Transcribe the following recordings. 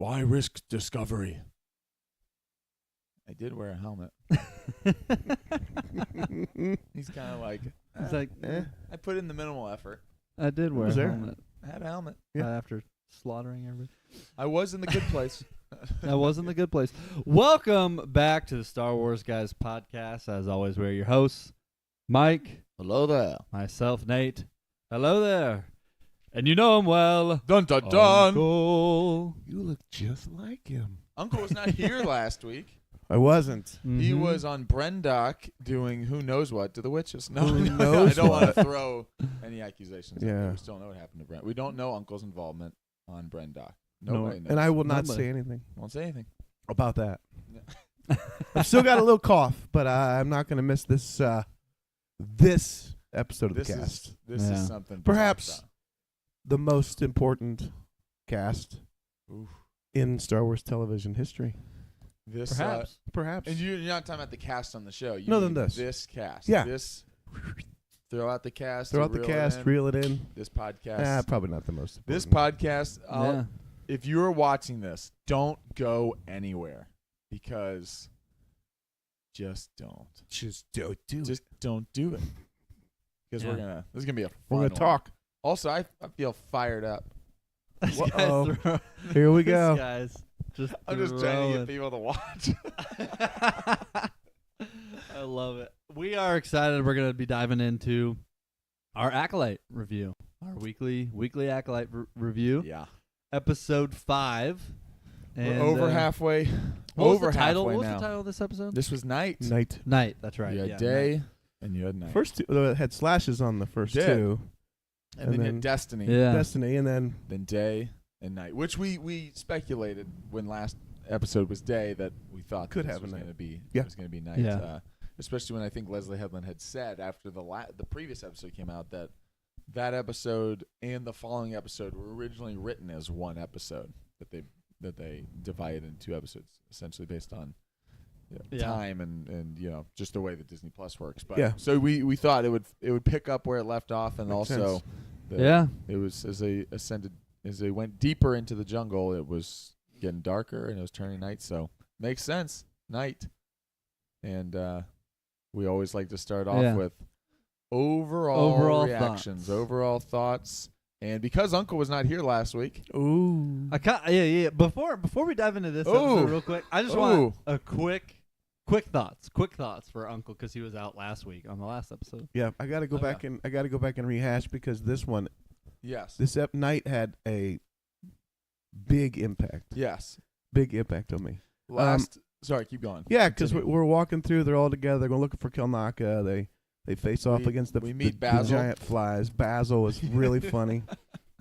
Why risk discovery? I did wear a helmet. He's kind of like, He's like, I put in the minimal effort. I did wear a helmet. I had a helmet. Yeah. After slaughtering everybody. I was in the good place. I was in the good place. Welcome back to the Star Wars Guys podcast. As always, we're your hosts, Mike. Hello there. Myself, Nate. Hello there. And you know him well. Dun, dun, dun. Uncle. You look just like him. Uncle was not here last week. I wasn't. Mm-hmm. He was on Brendock doing who knows what to the witches. No, Who no, knows I don't want what? to throw any accusations. Yeah. We still know what happened to Brent. We don't know Uncle's involvement on Brendock. No. Nobody knows. And I will not Nobody. say anything won't say anything. about that. I've still got a little cough, but I'm not going to miss this this episode of the cast. This Yeah. is something. to Perhaps talk the most important cast about. Oof. in Star Wars television history. This Perhaps. Perhaps. and you're not talking about the cast on the show. You No, mean then this. This cast. Yeah. This. Throw out the cast. Throw out the reel cast, it in. reel it in. This podcast. Probably not the most This important. podcast. Yeah. If you're watching this, don't go anywhere because just don't. Just don't do it. Just don't do it. Because Yeah. this is gonna be a fun We're going to one. talk. Also, I feel fired up. This Uh-oh. guy's throw- Here we this go. guy's just I'm just trying to throwing. get people to watch. I love it. We are excited. We're going to be diving into our Acolyte review, our weekly Acolyte review, Yeah, episode 5. And, we're over halfway. What was Over the title? halfway What was now. the title of this episode? This was night. Night. Night. That's right. You had yeah, day Night. and you had night. First two, it had slashes on the first Did. two. and then you then- had destiny. Yeah. Destiny, and then Then day and night, which we speculated when last episode was day that we thought Could this have a was night. going to be Yeah. was going to be night. Yeah. Especially when I think Leslie Headland had said after the previous episode came out that episode and the following episode were originally written as one episode that they divided into 2 episodes, essentially based on Yeah. time and just the way that Disney Plus works. But Yeah. so we thought it would pick up where it left off, and Makes also sense. Yeah. it was as they went deeper into the jungle, it was getting darker and it was turning night. So makes sense, night. And we always like to start off Yeah. with overall reactions, thoughts. overall thoughts. And because Uncle was not here last week, ooh. Yeah. Before we dive into this episode real quick, I just want a quick thoughts for Uncle because he was out last week on the last episode. Yeah, I got to go back and rehash because this yes, night had a big impact. yes, Big impact on me. Sorry, keep going. Yeah, because Continue. we're walking through. They're all together. They're going looking for Kilnaka. They face off against we meet the Basil. giant flies. Basil was really funny.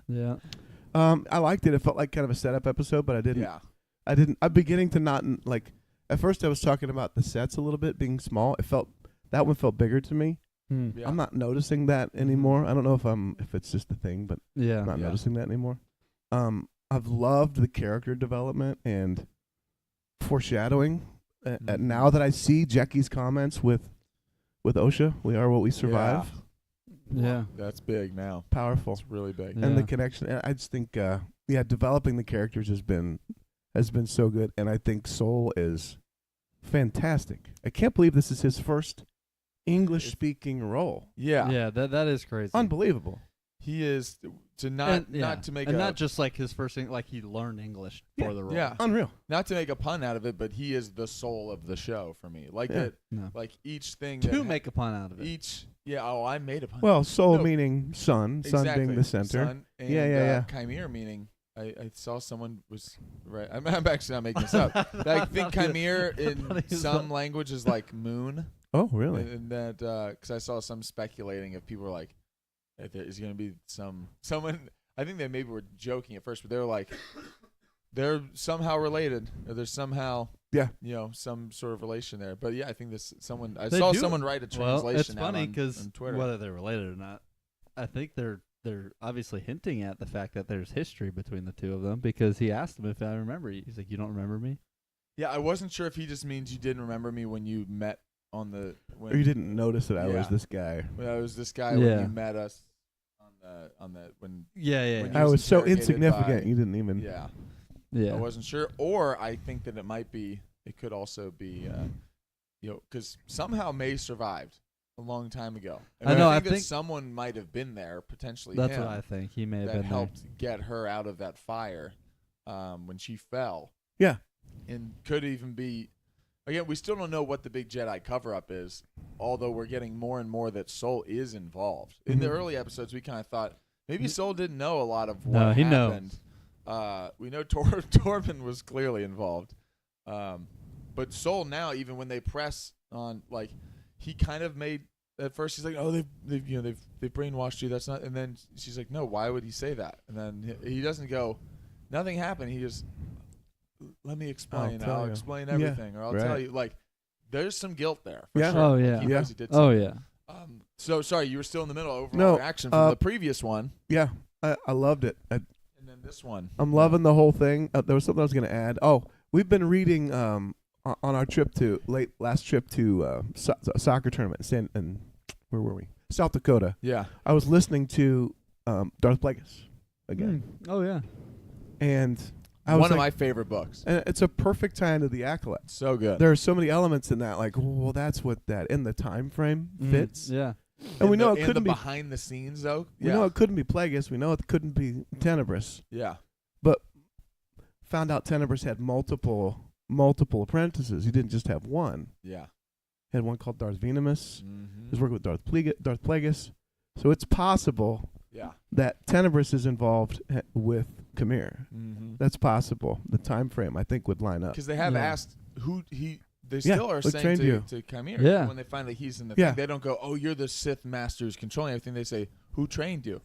Yeah. I liked it. It felt like kind of a setup episode, but I didn't. Yeah, I'm beginning to not like. At first, I was talking about the sets a little bit being small. That one felt bigger to me. yeah. I'm not noticing that anymore. I don't know if it's just a thing, but Yeah. I'm not Yeah. noticing that anymore. I've loved the character development and foreshadowing. Mhm. Now that I see Jackie's comments with Osha, we are what we survive. Yeah. That's big now. Powerful. It's really big. Yeah. And the connection. And I just think, developing the characters has been so good. And I think Soul is fantastic. I can't believe this is his first English-speaking role. Yeah, Yeah. That is crazy. Unbelievable. he is not to make not just like his first thing, like he learned English for the role. yeah. Unreal. Not to make a pun out of it, but he is the soul of the show for me. Like Yeah. that, No. like each thing To make a pun out of it. each. Yeah. Oh, I made a pun. Well, Soul No. meaning sun exactly. being the center. Sun and, Yeah. Qimir meaning I saw someone was right. I'm actually not making this up. I think Qimir in some language is like moon. Oh, really? And that because I saw some speculating if people were like, is going to be someone. I think they maybe were joking at first, but they were like, they're somehow related, or there's somehow some sort of relation there. But yeah, I think this someone I They saw do. someone write a translation. Well, it's out funny on because Twitter. whether they're related or not, I think they're obviously hinting at the fact that there's history between the two of them because he asked him if I remember you. He's like, "You don't remember me?" Yeah, I wasn't sure if he just means you didn't remember me when you met on the. Or you didn't notice that I was Yeah. this guy. When I was this guy Yeah. when you met us on the when Yeah. When I was was so interrogated insignificant. by- You didn't even. yeah. Yeah. I wasn't sure, or I think that it could also be, because somehow Mae survived a long time ago. And I know. I I think think that someone might have been there, potentially. that's him, what I think. He may have that been helped get her out of that fire when she fell. Yeah. And could even be. Again, we still don't know what the big Jedi cover-up is, although we're getting more and more that Soul is involved. In the early episodes, we kind of thought maybe Soul didn't know a lot of what he happened. We know Torben was clearly involved. But Soul now, even when they press on, like, he kind of made, at first he's like, oh, they've brainwashed you. That's not, and then she's like, no, why would he say that? And then he doesn't go, nothing happened. He just, let me explain. I'll explain everything, or I'll tell you. Like, there's some guilt there. For sure. Oh, yeah. Like, he knows he did Oh, something. yeah. So, sorry, you were still in the middle of overall reaction from the previous one. Yeah, I loved it. And then this one. I'm loving the whole thing. There was something I was going to add. Oh, we've been reading on our last trip to soccer tournament and where were we? South Dakota. Yeah. I was listening to Darth Plagueis again. Oh, yeah. And I was one of my favorite books. And it's a perfect time to the Acolyte. So good. There are so many elements in that, like, well, that's what that in the time frame fits. Yeah. And we know it couldn't couldn't be behind the scenes though. We know it couldn't be Plagueis. We know it couldn't be Tenebris. Yeah. But found out Tenebris had multiple apprentices. He didn't just have one. Yeah. He had one called Darth Venemus. Mm-hmm. He was working with Darth Plagueis. So it's possible that Tenebris is involved with Qimir. Mm-hmm. That's possible. The time frame, I think, would line up. Because they have asked who he. They still are saying to Qimir. Yeah. When they find that he's in the thing, they don't go, "Oh, you're the Sith master who's controlling everything." They say, "Who trained you?"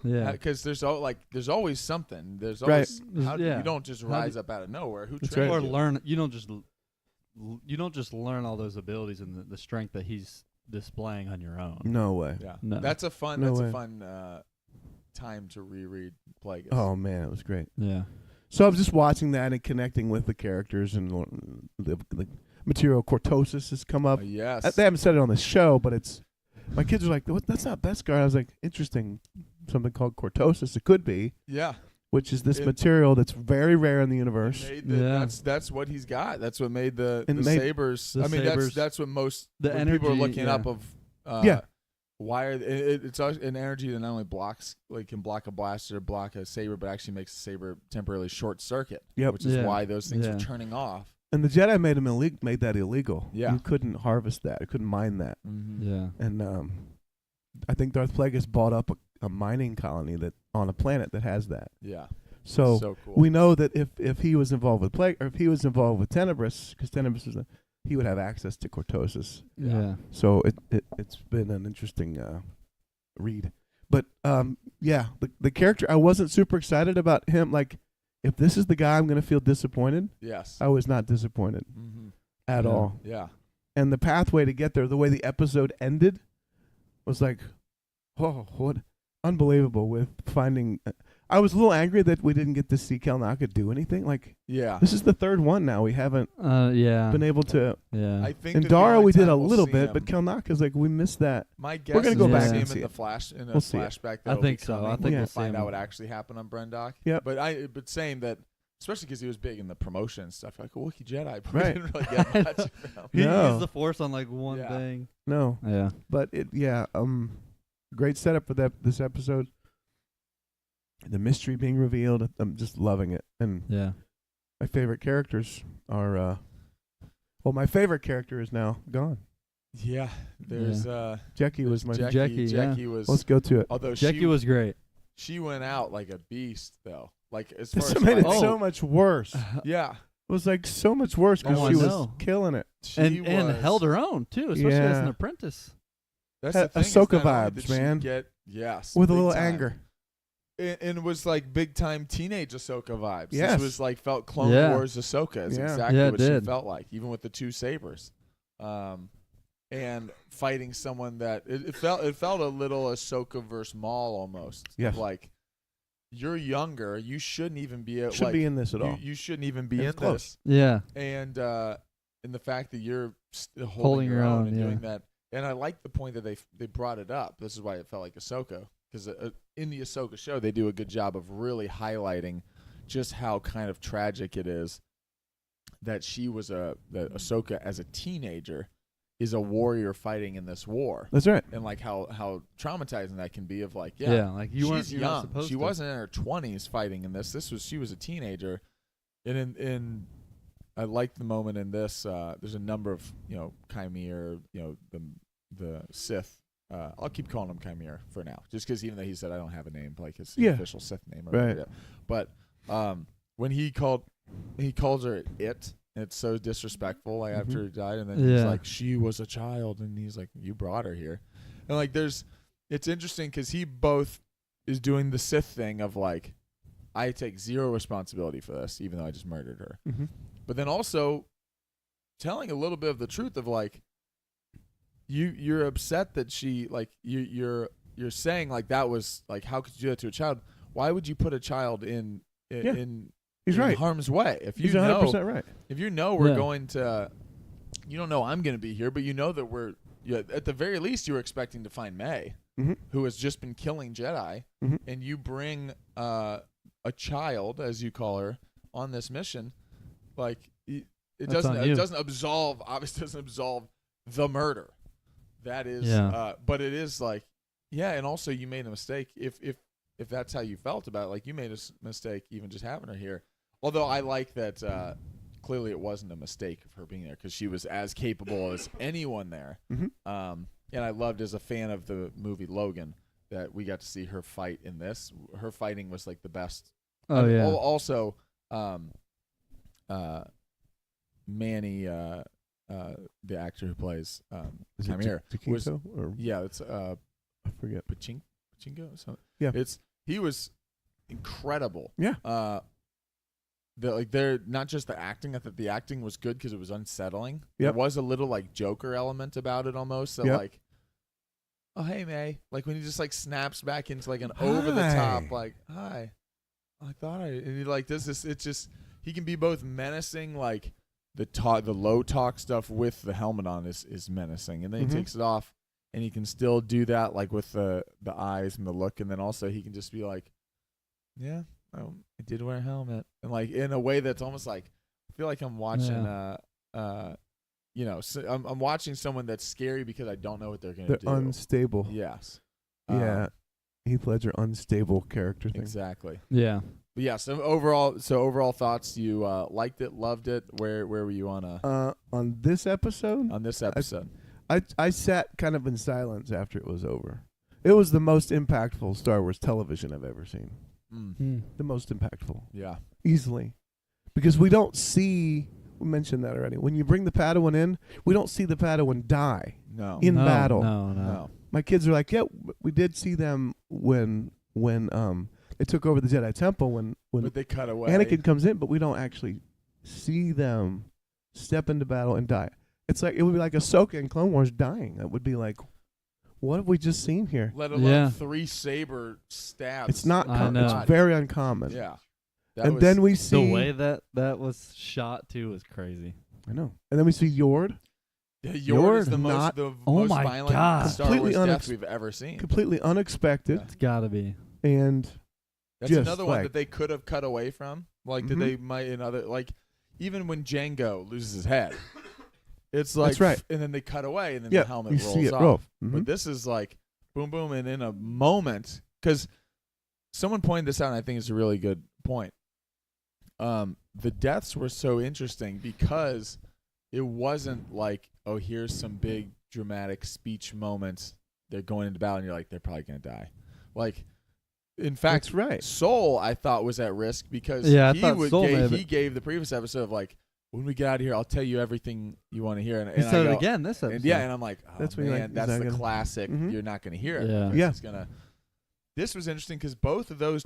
Yeah. Because there's always something. There's always Yeah. you don't just rise up out of nowhere. Who trained or you? learn. You don't just learn all those abilities and the strength that he's displaying on your own. No way. Yeah. No. That's a fun. No that's way. a fun time to reread Plagueis. Oh man, it was great. Yeah. So I was just watching that and connecting with the characters, and the material Cortosis has come up. Yes. They haven't said it on the show, but it's my kids are like, "What? That's not Beskar." I was like, "Interesting, something called Cortosis. It could be." Yeah. Which is this material that's very rare in the universe. That's what he's got. That's what made the sabers. The sabers, that's what most the energy, people are looking up of. Why are it's an energy that not only blocks, like, can block a blaster, block a saber, but actually makes the saber temporarily short circuit. Yep. Which is why those things are turning off. And the Jedi made that illegal. Yeah. You couldn't harvest that. You couldn't mine that. Mm-hmm. Yeah. And I think Darth Plagueis bought up a mining colony that on a planet that has that. Yeah. So cool. we know that if he was involved with if he was involved with Tenebris, because Tenebris he would have access to Cortosis. Yeah. So it's been an interesting read. But the character, I wasn't super excited about him. Like, if this is the guy I'm going to feel disappointed. Yes. I was not disappointed at all. Yeah. And the pathway to get there, the way the episode ended, was like, oh, what unbelievable with finding. I was a little angry that we didn't get to see Kelnaka do anything. Like, this is the third one now. We haven't been able to. Yeah. I think in Dara we did a little bit, but Kelnaka's like, we missed that. My guess we're gonna go back see and him see in it. the We'll see it. flashback. I think so. I think we'll find out what actually happened on Brendok. Yeah. But saying that, especially because he was big in the promotion and stuff, like a Wookiee Jedi, but Right. we didn't really get much of him. He No. used the Force on like one thing. No. Yeah. But great setup for this episode. The mystery being revealed, I'm just loving it. And my favorite characters are my favorite character is now gone. Yeah. There's Jackie was my Jackie was. Let's go to it. Although Jackie was great. She went out like a beast though. Like, as far This as made it fighting. so much worse. Yeah. It was like so much worse because Oh, she I was know. killing it. She And held her own too, especially as an apprentice. That's Had the thing. Ahsoka is not only vibes, did she man. With a little anger. And it was like big time teenage Ahsoka vibes. Yes. This was like felt Clone Wars Ahsoka. Is Yeah. exactly Yeah, it what she did. felt like, even with the two sabers, and fighting someone that it felt a little Ahsoka versus Maul almost. Yes. Of like, you're younger, you shouldn't even be Shouldn't be in this at all. You shouldn't even be It's in close. this. Yeah. And the fact that you're Holding your your own own, and yeah. doing that. And I like the point that they brought it up. This is why it felt like Ahsoka, because in the Ahsoka show they do a good job of really highlighting just how kind of tragic it is that that Ahsoka as a teenager is a warrior fighting in this war. That's right. And like how traumatizing that can be of like, like she's young. She wasn't in her 20s fighting in this. She was a teenager. And I like the moment in this. There's a number of, Qimir, the Sith. I'll keep calling him Qimir for now, just because even though he said I don't have a name, like his official Sith name. Right. But when he calls her it, and it's so disrespectful. Like after he died, and then he's like, she was a child, and he's like, you brought her here, and like it's interesting because he both is doing the Sith thing of like, I take zero responsibility for this, even though I just murdered her. Mm-hmm. But then also telling a little bit of the truth of like, you're upset that she like you're saying like that was like, how could you do that to a child? Why would you put a child in He's right. harm's way? If you He's 100% right. If you know we're going to, you don't know I'm going to be here, but you know that we're at the very least you were expecting to find Mae, who has just been killing Jedi, and you bring a child, as you call her, on this mission, like it doesn't absolve the murder. That is, but it is like, and also you made a mistake. If that's how you felt about it, like you made a mistake even just having her here. Although I like that clearly it wasn't a mistake of her being there because she was as capable as anyone there. And I loved, as a fan of the movie Logan, that we got to see her fight in this. Her fighting was like the best. Also, Manny, the actor who plays Qimir, was it's I forget. Pachinko. So yeah, he was incredible. Yeah. They're not just the acting. I thought the acting was good because it was unsettling. Yep. There was a little like Joker element about it almost. So like, oh hey Mae, like when he just like snaps back into like an over the top like, hi, I thought and he like does this. It's just he can be both menacing, like the low talk stuff with the helmet on is menacing, and then he takes it off, and he can still do that like with the eyes and the look, and then also he can just be like, yeah. Oh, I did wear a helmet, and like in a way that's almost like I feel like I'm watching, I'm watching someone that's scary because I don't know what they're gonna do. They're unstable. Yes. Heath Ledger, unstable character thing. Exactly. Yeah. But yeah. So overall thoughts. You liked it, loved it. Where were you on this episode? On this episode, I sat kind of in silence after it was over. It was the most impactful Star Wars television I've ever seen. The most impactful. Yeah. Easily. Because we don't see, we mentioned that already, when you bring the Padawan in, we don't see the Padawan die in battle. No. My kids are like, yeah, we did see them when they took over the Jedi Temple, when but they cut away. Anakin comes in, but we don't actually see them step into battle and die. It's like, it would be like Ahsoka in Clone Wars dying. That would be like, what have we just seen here? Let alone 3 saber stabs. It's not common. It's very uncommon. Yeah. And then we see the way that was shot too was crazy. I know. And then we see Yord. Yeah, Yord is the most violent Star Wars death we've ever seen. Completely unexpected. It's gotta be. And that's another one that they could have cut away from. Like that they might even when Jango loses his head. It's like, that's right. And then they cut away, and then the helmet rolls see it off. roll. But this is like, boom, boom, and in a moment, because someone pointed this out, and I think it's a really good point. The deaths were so interesting because it wasn't like, oh, here's some big dramatic speech moments. They're going into battle, and you're like, they're probably going to die. Like, in fact, that's right. Soul, I thought, was at risk because he gave the previous episode of like, when we get out of here, I'll tell you everything you want to hear. And he said it again this episode. And I'm like, oh, that's man, that's the classic. You're not going to hear it. Yeah. This was interesting because both of those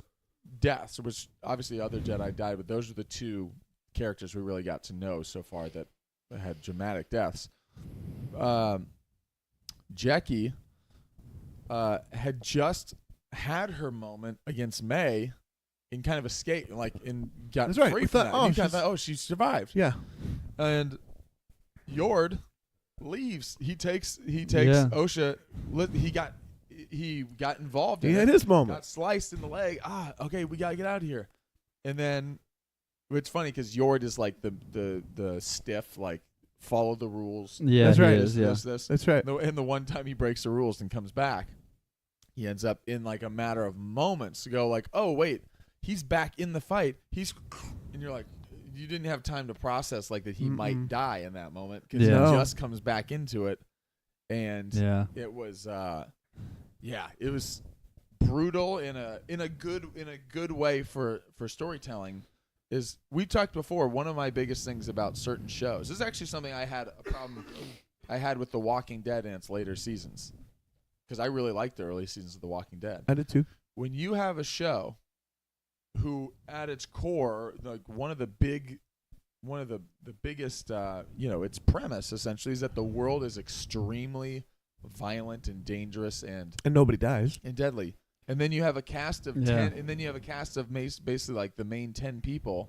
deaths, which obviously other Jedi died, but those were the 2 characters we really got to know so far that had dramatic deaths. Jackie had just had her moment against Mae and kind of escaped, and got free from that. She survived. Yeah. And Yord leaves. He takes Osha. He got involved in his moment. Got sliced in the leg. Okay, we got to get out of here. And then it's funny because Yord is like the stiff, like follow the rules. Yeah, That's right. This. That's right. And the one time he breaks the rules and comes back, he ends up in like a matter of moments to go like, oh wait, he's back in the fight. And you're like, you didn't have time to process like that he might die in that moment because he just comes back into it, and it was it was brutal in a good way for storytelling. Is we talked before, one of my biggest things about certain shows, this is actually something I had a problem I had with The Walking Dead in its later seasons, because I really liked the early seasons of The Walking Dead. I did too. When you have a show who at its core, like one of the biggest its premise essentially is that the world is extremely violent and dangerous and nobody dies and deadly. And then you have a cast of 10, and then you have a cast of basically like the main 10 people.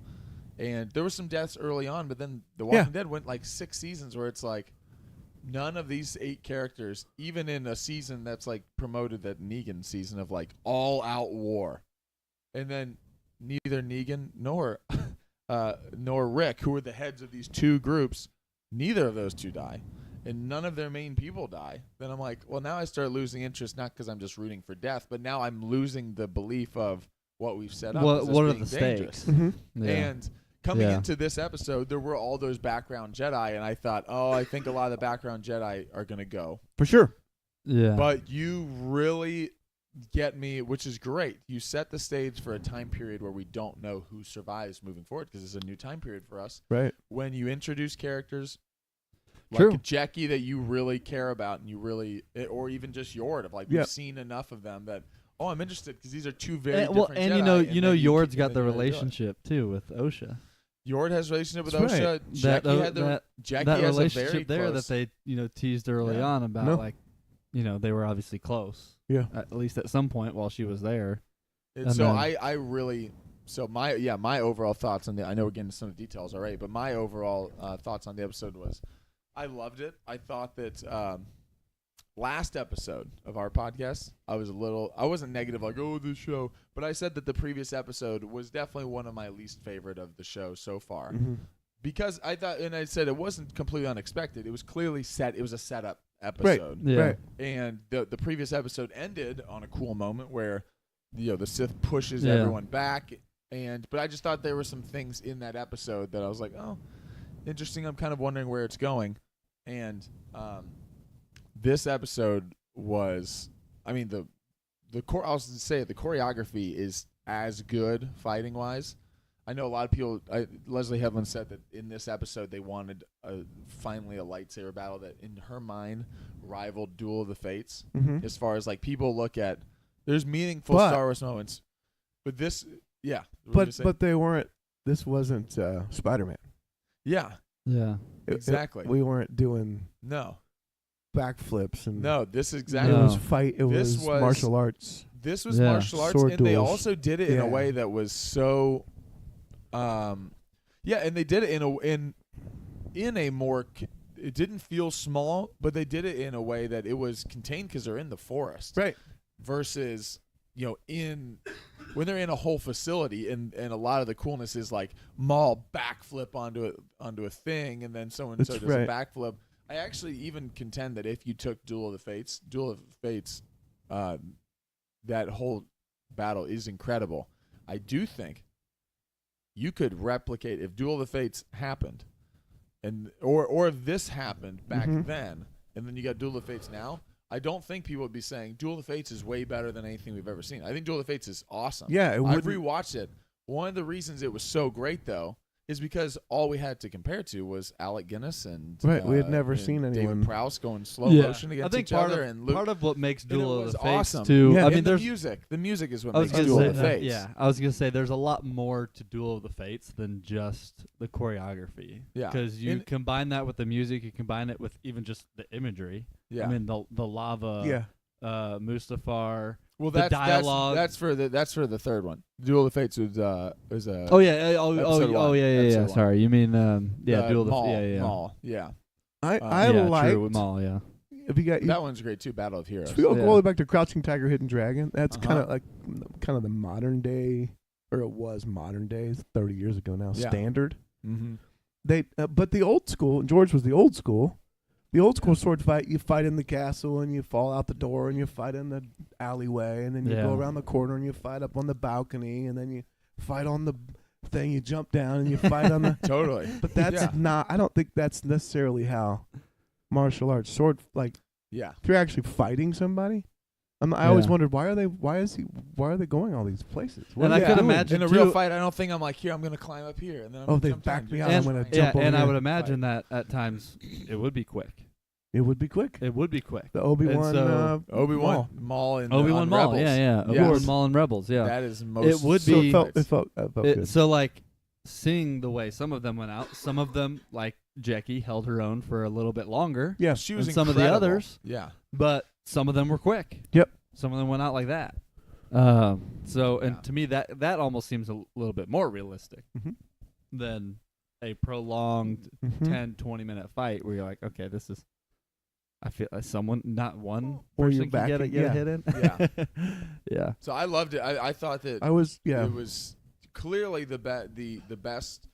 And there were some deaths early on, but then The Walking Dead went like 6 seasons where it's like none of these 8 characters, even in a season that's like promoted, that Negan season of like all out war. And then neither Negan nor Rick, who were the heads of these 2 groups, neither of those 2 die. And none of their main people die, then I'm like, well, now I start losing interest, not because I'm just rooting for death, but now I'm losing the belief of what we've set up. What are the dangerous. stakes? Mm-hmm. And coming into this episode, there were all those background Jedi, and I thought, I think a lot of the background Jedi are going to go. For sure. Yeah. But you really get me, which is great. You set the stage for a time period where we don't know who survives moving forward, because it's a new time period for us. Right. When you introduce characters True. like Jackie that you really care about, and you really, or even just Yord, of like we've seen enough of them that I'm interested, because these are 2 very different and Jedi, you know Yord's got the relationship too with Osha. Yord has a relationship with That's Osha. right. Jackie had Jackie that has relationship a very there close, that they teased early on about like they were obviously close. Yeah. At least at some point while she was there. And so I really. So my overall thoughts on I know we're getting into some of the details already, but my overall thoughts on the episode was, I loved it. I thought that last episode of our podcast, I wasn't negative like, this show, but I said that the previous episode was definitely one of my least favorite of the show so far. Mm-hmm. Because I thought, and I said it wasn't completely unexpected. It was clearly set. It was a setup episode. Yeah. Right. And the previous episode ended on a cool moment where the Sith pushes everyone back. But I just thought there were some things in that episode that I was like, interesting. I'm kind of wondering where it's going. And this episode was, I mean, the choreography is as good fighting wise. I know a lot of people. Leslie Headland said that in this episode they wanted finally a lightsaber battle that, in her mind, rivaled Duel of the Fates. Mm-hmm. As far as like people look at, there's meaningful Star Wars moments, but this, but they weren't. This wasn't Spider-Man. Yeah. Yeah. Exactly. We weren't doing No, backflips and this is exactly. It was fight. It was martial arts. This was martial arts, Sword and they duels. also did it in a way that was so. And they did it in a more. It didn't feel small, but they did it in a way that it was contained because they're in the forest, right? Versus, when they're in a whole facility, and a lot of the coolness is like Maul backflip onto a thing, and then so and so does a backflip. I actually even contend that if you took Duel of Fates, that whole battle is incredible. I do think you could replicate if Duel of the Fates happened, or if this happened back then, and then you got Duel of the Fates now. I don't think people would be saying Duel of the Fates is way better than anything we've ever seen. I think Duel of the Fates is awesome. Yeah, I've rewatched it. One of the reasons it was so great, though, is because all we had to compare to was Alec Guinness and we had never seen anyone. David Prowse going slow motion against each other. And Luke, part of what makes Duel of the Fates awesome. too. Yeah. I mean, the music. The music is what makes gonna Duel say, of the Fates. I was gonna say there's a lot more to Duel of the Fates than just the choreography. Yeah, because you combine that with the music, you combine it with even just the imagery. Yeah, I mean the lava. Yeah. Mustafar. Well, the dialogue. That's for the third one. Duel of the Fates was a. Oh yeah. Sorry, you mean Duel of the Fates. Maul. Yeah. I liked Maul. Yeah. If you got that one's great too. Battle of Heroes. So we go all the way back to Crouching Tiger, Hidden Dragon. That's kind of the modern day or it was modern days, 30 years ago now, standard. Mm-hmm. But the old school, George was the old school. The old school sword fight, you fight in the castle and you fall out the door and you fight in the alleyway and then you go around the corner and you fight up on the balcony and then you fight on the thing, you jump down and you fight on the Totally. But that's not. I don't think that's necessarily how martial arts sword if you're actually fighting somebody. I always wondered why are they going all these places? And I could imagine in a real fight. I don't think I'm like here. I'm going to climb up here, and then they backed me out. And, I'm going to jump over and here. I would imagine that at times it would be quick. It would be quick. It would be quick. The Obi-Wan Maul and Obi-Wan Maul. Rebels. Yeah. Obi-Wan Maul and Rebels. Yeah. That is most. It would be. It felt good. So like seeing the way some of them went out, some of them like Jackie held her own for a little bit longer. Yeah, she was some of the others. Yeah, but some of them were quick. Yep. Some of them went out like that. To me that almost seems a little bit more realistic than a prolonged 10, 20-minute fight where you're like, okay, this is. I feel like not one person can get a hit in. Yeah. Yeah. So I loved it. I thought that it was clearly the best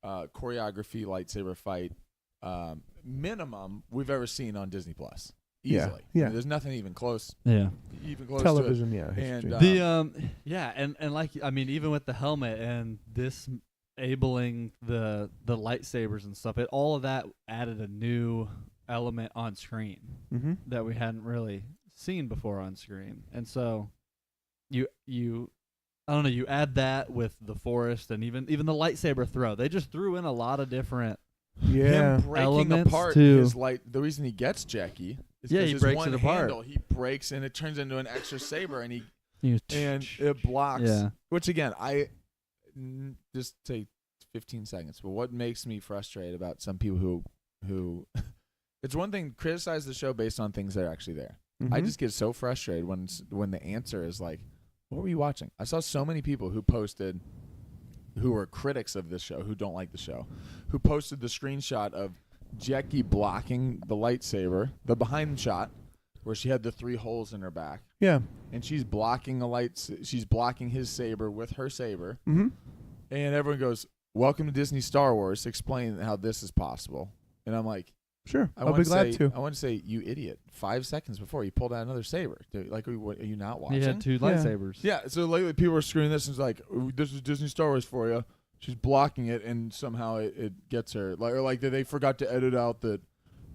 choreography lightsaber fight minimum we've ever seen on Disney Plus. Easily. Yeah. I mean, there's nothing even close. Yeah. Even close Television, to it. And and like I mean even with the helmet and disabling the lightsabers and stuff, all of that added a new element on screen that we hadn't really seen before on screen. And so you I don't know, you add that with the forest and even the lightsaber throw. They just threw in a lot of different him breaking elements apart to his light. The reason he gets Jackie is because he his breaks one it apart. handle, he breaks and it turns into an extra saber and it blocks. Yeah. Which again, just take 15 seconds. But what makes me frustrated about some people who it's one thing to criticize the show based on things that are actually there. I just get so frustrated when the answer is like, what were you watching? I saw so many people who posted, who were critics of this show, who don't like the show, who posted the screenshot of Jackie blocking the lightsaber, the behind shot, where she had the 3 holes in her back. Yeah. And she's blocking she's blocking his saber with her saber. And everyone goes, "Welcome to Disney Star Wars. Explain how this is possible." And I'm like, sure, I'll be glad to. I want to say, you idiot! 5 seconds before you pulled out another saber. Dude, like, are you not watching? He had 2 lightsabers. Yeah. So lately, people are screwing this and it's like, "This is Disney Star Wars for you." She's blocking it, and somehow it gets her. Like they forgot to edit out that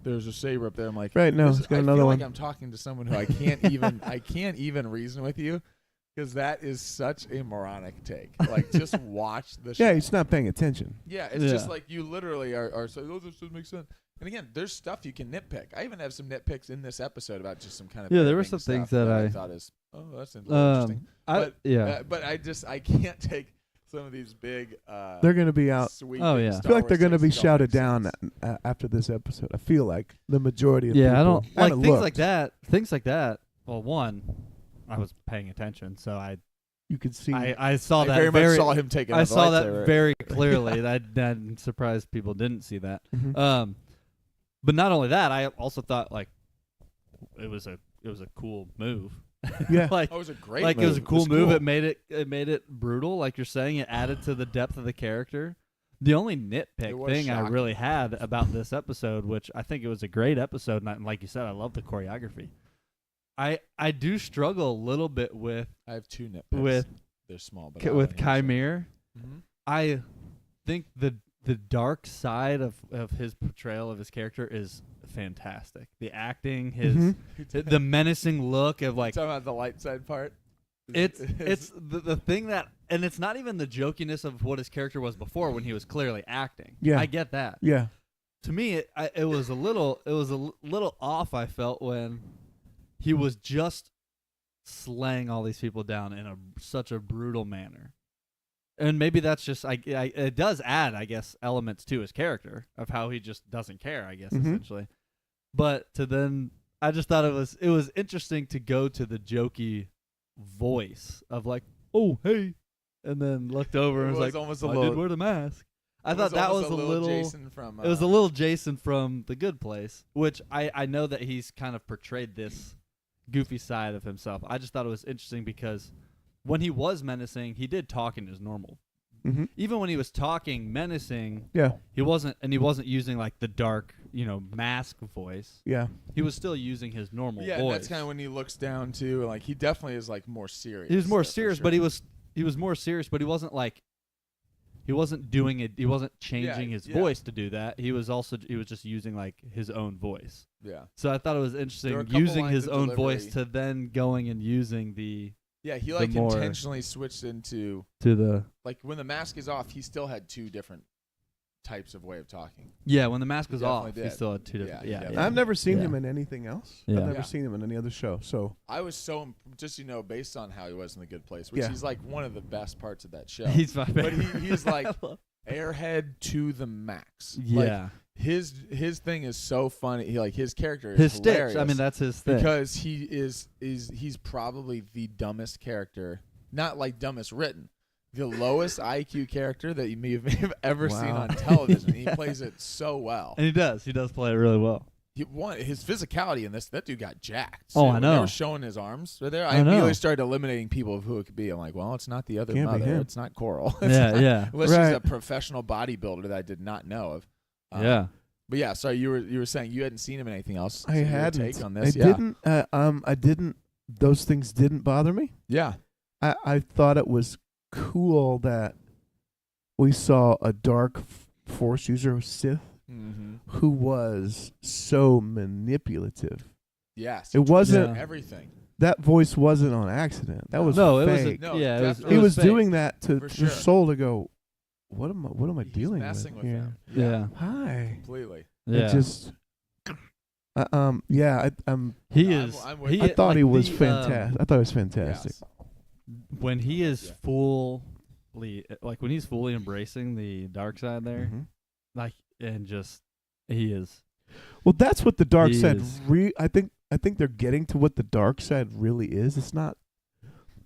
there's a saber up there. I'm like, right, no, it's got another one. I feel like I'm talking to someone who I can't even reason with you, because that is such a moronic take. Like, just watch the show. Yeah, he's not paying attention. Yeah, it's just like you literally are saying, "Oh, this doesn't make sense." And again, there's stuff you can nitpick. I even have some nitpicks in this episode about just some kind of there were some things that I thought is that's interesting. But I can't take some of these big. They're going to be out. Sweet I feel like they're going to be shouted down after this episode. I feel like the majority of people. I don't like things like that. Things like that. Well, one, I was paying attention, so you could see. I saw that very much saw him taking. I saw that very clearly. I'm surprised people didn't see that. But not only that, I also thought like it was a cool move. Yeah, it was a great. Like move. It was a cool move. It made it brutal. Like you're saying, it added to the depth of the character. The only nitpick thing I really had about this episode, which I think it was a great episode, and like you said, I love the choreography. I do struggle a little bit with. I have 2 nitpicks. They're small, but with Qimir. I think the dark side of his portrayal of his character is fantastic. The acting, the menacing look of like. Talking about the light side part. It's the thing that, and it's not even the jokiness of what his character was before when he was clearly acting. Yeah, I get that. Yeah. To me, it was a little off. I felt when he was just slaying all these people down in such a brutal manner. And maybe that's just it does add, I guess, elements to his character of how he just doesn't care, I guess, essentially. But I just thought it was interesting to go to the jokey voice of like, "Oh, hey," and then looked over and was like, almost I did wear the mask. I thought that was a little Jason from. It was a little Jason from The Good Place, which I know that he's kind of portrayed this goofy side of himself. I just thought it was interesting because when he was menacing, he did talk in his normal. Mm-hmm. Even when he was talking menacing, Yeah. he wasn't using like the dark, mask voice. Yeah. He was still using his normal Yeah, voice. and that's kind of when he looks down too. Like he definitely is like more serious. He was more there for serious, sure. but he was more serious, but he wasn't like he wasn't doing it. He wasn't changing his voice to do that. He was just using like his own voice. Yeah. So I thought it was There were a interesting couple using lines his of own voice delivery. to then going and using the Yeah, he like more- intentionally switched into to the like when the mask is off, he still had two different types of way of talking. when the mask He was off, definitely he did. still had two different. Yeah, he Yeah, definitely I've never seen Yeah. him in anything else. Yeah. I've never Yeah. seen him in any other show. So I was so just based on how he was in The Good Place, which Yeah. he's like one of the best parts of that show. He's my but favorite. he's like airhead to the max. yeah. Like, his thing is so funny. His character is His hilarious. sticks. I mean, that's his thing. because he's probably the dumbest character, not like dumbest written, the lowest IQ character that you may have ever seen Wow. on television. Yeah. He plays it so well. And he does play it really well. His physicality in this, that dude got jacked. Oh, So I when They know. were showing his arms right there. I I immediately know. started eliminating people of who it could be. I'm like, well, it's not the other Can't be mother. him. It's not Coral. It's Yeah, not- yeah. Unless she's Right. a professional bodybuilder that I did not know of. Yeah. But yeah, sorry, you were saying you hadn't seen him in anything else. I So your hadn't. take on this. I Yeah. didn't. I didn't. Those things didn't bother me. Yeah. I thought it was cool that we saw a dark force user, Sith, Mm-hmm. who was so manipulative. Yes. It wasn't. Yeah. everything. That voice wasn't on accident. That was No, it was fake. No, yeah, it was definitely. He was fake. doing that to For for sure. Soul to go. What am I He's dealing messing with here? him. Yeah. Hi. Completely. Yeah. It just. Yeah. He No, is. I'm with he, you. I thought like he was the, fantastic. I thought he was fantastic. Yes. When he is Yeah. fully, like when he's fully embracing the dark side there, Mhm. like and just he is. Well, that's what the dark He side. is. I think they're getting to what the dark side really is. It's not.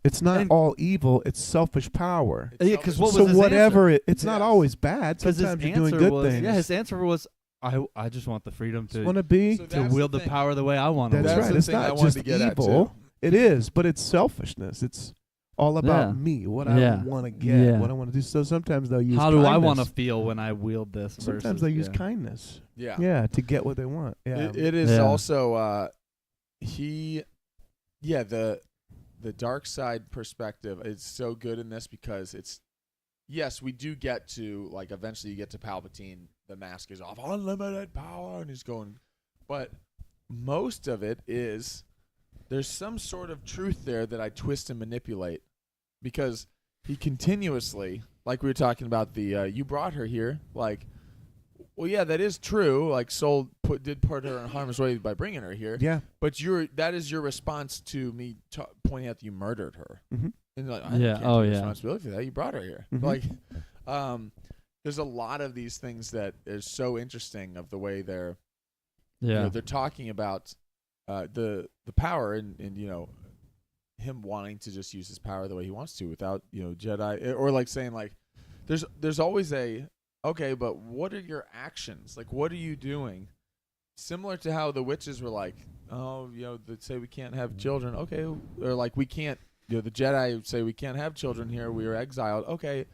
It's not And- all evil. It's selfish power. It's Yeah, 'cause selfish. what was So his whatever answer? it's not Yes. always bad. Because his Sometimes you're doing answer good was things. his answer was I just want the freedom Just want to to be. So to that's wield the thing. power the way I want to. That's That's right. the It's thing I not wanted just to get at, evil. too. It is, but it's selfishness. It's all about Yeah. me. What Yeah. I want to get. Yeah. What I want to do. So sometimes they'll use. How do I want to kindness. feel when I wield this? Sometimes versus, they'll use yeah. kindness. Yeah. Yeah, to get what they want. Yeah. It is Yeah. also the dark side perspective is so good in this because it's yes, we do get to like eventually you get to Palpatine, the mask is off, unlimited power, and he's going, but most of it is there's some sort of truth there that I twist and manipulate because he continuously, like we were talking about the you brought her here, like, well, yeah, that is true. Like Soul did put her in harm's way by bringing her here. Yeah. But that is your response to me pointing out that you murdered her. Mm-hmm. And you're like, I Yeah, can't oh, take yeah. responsibility for that. You brought her here. Mhm. Like, there's a lot of these things that is so interesting of the way they're Yeah. they're talking about the power and him wanting to just use his power the way he wants to without Jedi or like saying like there's always a okay, but what are your actions? Like, what are you doing? Similar to how the witches were like, oh, they say we can't have children. Okay. Or like, we can't, the Jedi say we can't have children here. We are exiled. Okay.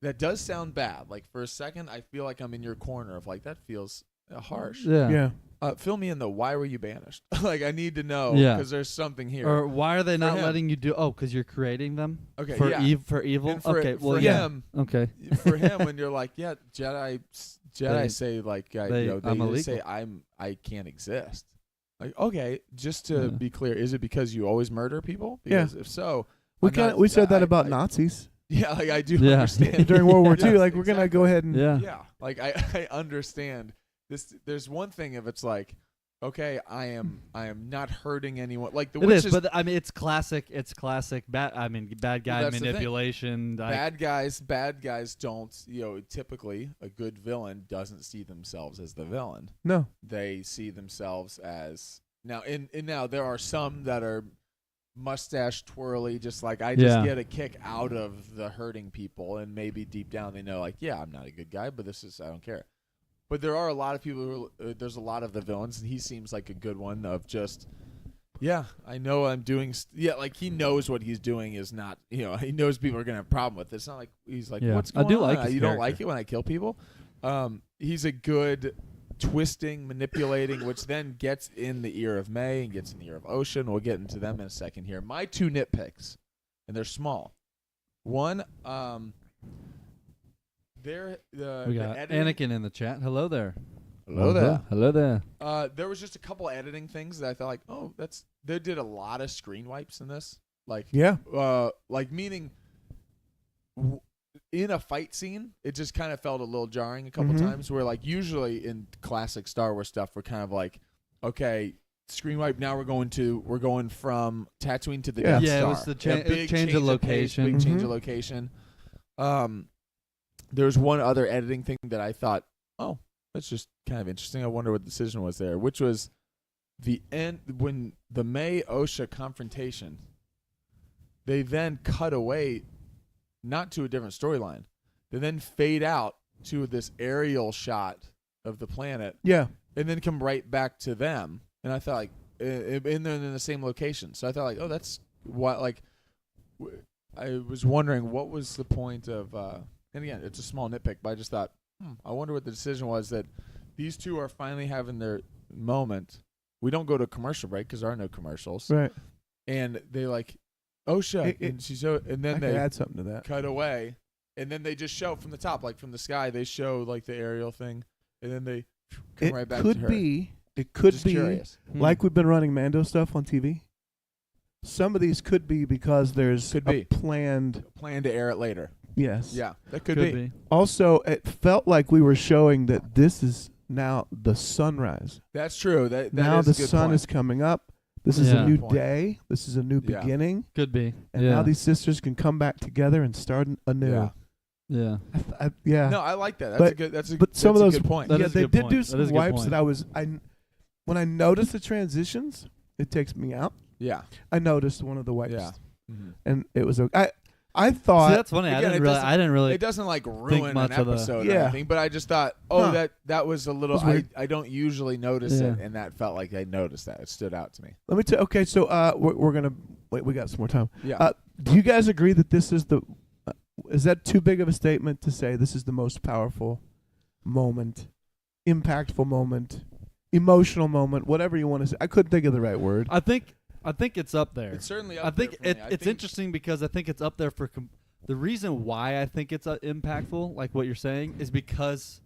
That does sound bad. Like, for a second, I feel like I'm in your corner of like, that feels harsh. Yeah. Yeah. Fill me in though. Why were you banished? Like, I need to know Yeah. because there's something here. Or why are they not him. letting you do? Oh, because you're creating them. Okay, For yeah. for evil. And for, okay. for Well, yeah. him, Okay. for him, when you're like, yeah, Jedi They- say like, I'm they illegal. say I can't exist. Like, okay, just to Yeah. be clear, is it because you always murder people? Yeah. Because if so, We I'm not- we said that I- about I- Nazis Yeah, like I do Yeah. understand during World War II. Yes, Like we're gonna exactly. go ahead and Yeah. Yeah, like I understand this. There's one thing if it's like, okay, I am not hurting anyone. Like the It witches, is, but I mean, it's classic. It's classic. Bad guy that's the thing. manipulation. Like, bad guys don't. Typically a good villain doesn't see themselves as the villain. no. They see themselves as now. Now there are some that are mustache twirly, just like I just Yeah. get a kick out of the hurting people, and maybe deep down they know, like, yeah, I'm not a good guy, but I don't care. But there are a lot of people who there's a lot of the villains, and he seems like a good one of just Yeah, I know I'm doing. Like he knows what he's doing is not. He knows people are gonna have a problem with it. It's not like he's like, Yeah. what's I going do on? like his You don't character. like it when I kill people. He's a good twisting, manipulating, which then gets in the ear of May and gets in the ear of Osha. And we'll get into them in a second here. My 2 nitpicks, and they're small. One, they're the We got editing. Anakin in the chat. Hello there. Hello there. Hello there. There was just a couple editing things that I thought like, oh, they did a lot of screen wipes in this. Like, Yeah. like meaning in a fight scene, it just kind of felt a little jarring a couple times. Where like usually in classic Star Wars stuff, we're kind of like, okay, screen wipe. Now we're going from Tatooine to the Death Star. Yeah, it was the big change of location. Big change of location. There's one other editing thing that I thought, oh, that's just kind of interesting. I wonder what the decision was there, which was the end when the May Osha confrontation. They then cut away, not to a different storyline. They then fade out to this aerial shot of the planet, Yeah. and then come right back to them. And I thought, like, and they're in the same location. So I thought, like, oh, that's what, like, I was wondering what was the point of, and again, it's a small nitpick, but I just thought, I wonder what the decision was that these two are finally having their moment. We don't go to a commercial break because there are no commercials. Right. And they like, Osha, and then I they could add something to that. cut away, and then they just show from the top, like from the sky, they show like the aerial thing, and then they come right back to her. It could Just be curious. like we've been running Mando stuff on TV. Some of these could be because there's planned. Plan to air it later. Yes. Yeah, that could be. Also, it felt like we were showing that this is now the sunrise. That's true. That now is the a good sun point. is coming up. This is a new Point. day. This is a new Yeah. beginning. Could be. And now these sisters can come back together and start anew. Yeah. Yeah. No, I like that. That's a But some of those good point. That yeah, is a they good did point. do That some is a good wipes point. that when I noticed the transitions, it takes me out. Yeah. I noticed one of the wipes. Yeah. Mm-hmm. And it was okay. I thought See, that's funny. Again, I didn't really. It doesn't like ruin much an of the- episode Yeah. or anything, but I just thought, that was a little. It was weird. I don't usually notice Yeah. it, and that felt like I noticed that. It stood out to me. let me tell. Okay, so we're gonna wait. We got some more time. Yeah. Do you guys agree that this is the? Is that too big of a statement to say this is the most powerful moment, impactful moment, emotional moment, whatever you want to say? I couldn't think of the right word. I think it's up there. It's certainly up I think there for me. it's interesting because I think it's up there for the reason why I think it's impactful, like what you're saying, is because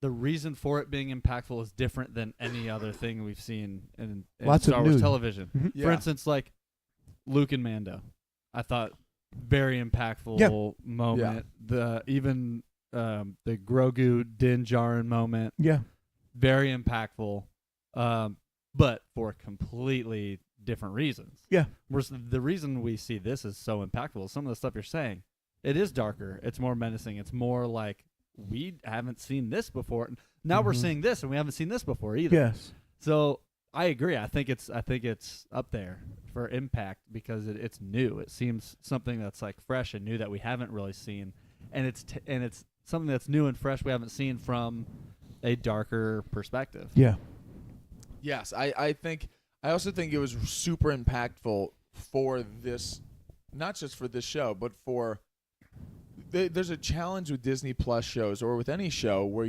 the reason for it being impactful is different than any other thing we've seen in Lots of Star Wars new. television. Mhm. Yeah. For instance, like Luke and Mando, I thought very impactful moment. The Grogu Din Djarin moment, Yeah. very impactful, but for completely different reasons. Yeah. Whereas the reason we see this is so impactful is some of the stuff you're saying. It is darker. It's more menacing. It's more like we haven't seen this before. Now we're Mhm. seeing this, and we haven't seen this before either. Yes. So I agree. I think it's up there for impact because it's new. It seems something that's like fresh and new that we haven't really seen, and it's something that's new and fresh we haven't seen from a darker perspective. Yeah. Yes, I also think it was super impactful for this, not just for this show, but for there's a challenge with Disney Plus shows or with any show where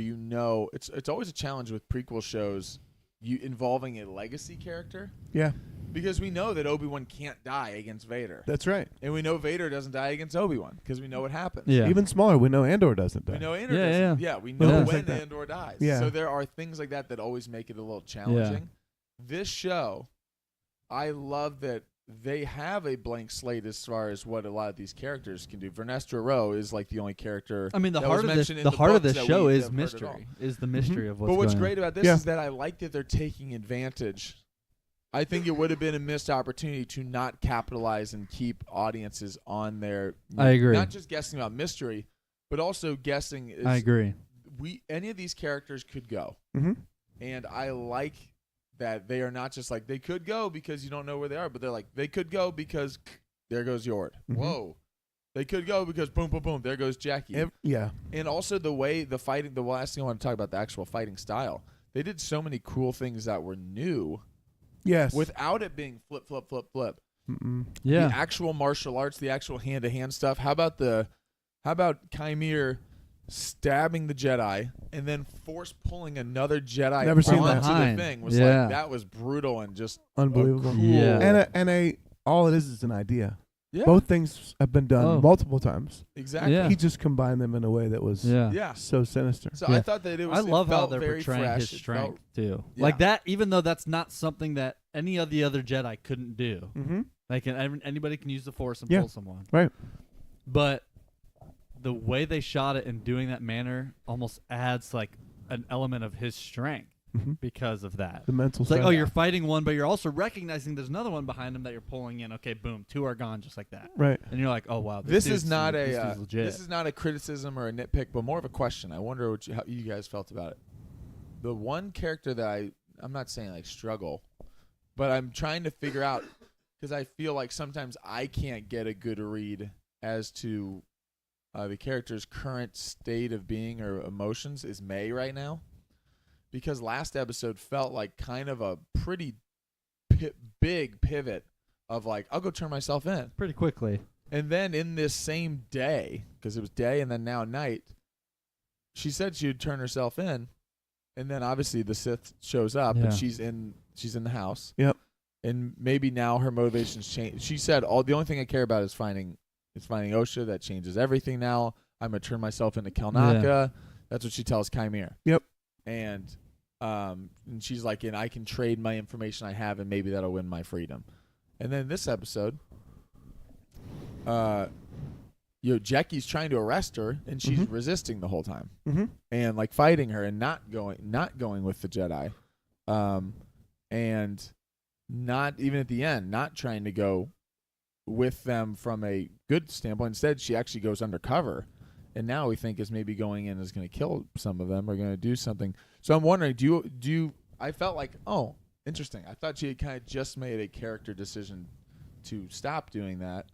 it's always a challenge with prequel shows involving a legacy character, Yeah. because we know that Obi-Wan can't die against Vader, That's right. and we know Vader doesn't die against Obi-Wan because we know what happens. Yeah. Even smaller, we know Andor doesn't die. We know Andor Yeah, doesn't. yeah. We know Yeah. when Like that. Andor dies. Yeah. So there are things like that always make it a little challenging. This show, I love that they have a blank slate as far as what a lot of these characters can do. Vernestra Rowe is like the only character. I mean, the that heart was of this mentioned in the heart of books this that show we is have heard at all. mystery. Is the mystery of what's But what's going great on. about this Yeah. is that I like that they're taking advantage. I think it would have been a missed opportunity to not capitalize and keep audiences on their. I agree. Not just guessing about mystery, but also guessing. I agree. Any of these characters could go, Mm-hmm. and I like that they are not just like they could go because you don't know where they are, but they're like they could go because there goes Yord. Mhm. Whoa. They could go because boom, boom, boom, there goes Jackie. Yeah. And also the way the fighting, the last thing I want to talk about, the actual fighting style. They did so many cool things that were new Yes. without it being flip. Mm-mm. Yeah. The actual martial arts, the actual hand-to-hand stuff. How about Qimir stabbing the Jedi and then force pulling another Jedi Never seen that. onto the Behind. thing was Yeah. like that was brutal and just Unbelievable. cool. Yeah. And all it is an idea. Yeah, Both things have been done Oh. multiple times. exactly. Yeah. He just combined them in a way that was Yeah. so sinister. So Yeah. I thought that it was. I love it how felt they're very portraying fresh. his It strength felt- too. Yeah. Like that, even though that's not something that any of the other Jedi couldn't do. Mm-hmm. Like anybody can use the Force and Yeah. pull someone. Right. But the way they shot it and doing that manner almost adds like an element of his strength Mm-hmm. because of that. The mental It's like, side. oh, you're fighting one, but you're also recognizing there's another one behind him that you're pulling in. Okay, boom, 2 are gone just like that. Right. And you're like, oh wow, This dude's is not this a dude's legit. this is not a criticism or a nitpick, but more of a question. I wonder how you guys felt about it. The one character that I'm not saying like struggle, but I'm trying to figure out because I feel like sometimes I can't get a good read as to the character's current state of being or emotions is Mae right now, because last episode felt like kind of a pretty big pivot of like I'll go turn myself in. pretty quickly. And then in this same day, because it was day and then now night, she said she would turn herself in, and then obviously the Sith shows up Yeah. and she's in the house. Yep. And maybe now her motivations change. She said the only thing I care about is finding Osha. That changes everything now. I'm gonna turn myself into Kelnaka. Yeah. That's what she tells Qimir. Yep. And she's like, and I can trade my information I have, and maybe that'll win my freedom. And then this episode, Jackie's trying to arrest her, and she's Mhm. resisting the whole time, Mm-hmm. and like fighting her, and not going with the Jedi, and not even at the end, not trying to go with them from a good standpoint. Instead, she actually goes undercover, and now we think is maybe going in is going to kill some of them or going to do something. So I'm wondering, do you? I felt like, oh, interesting. I thought she had kind of just made a character decision to stop doing that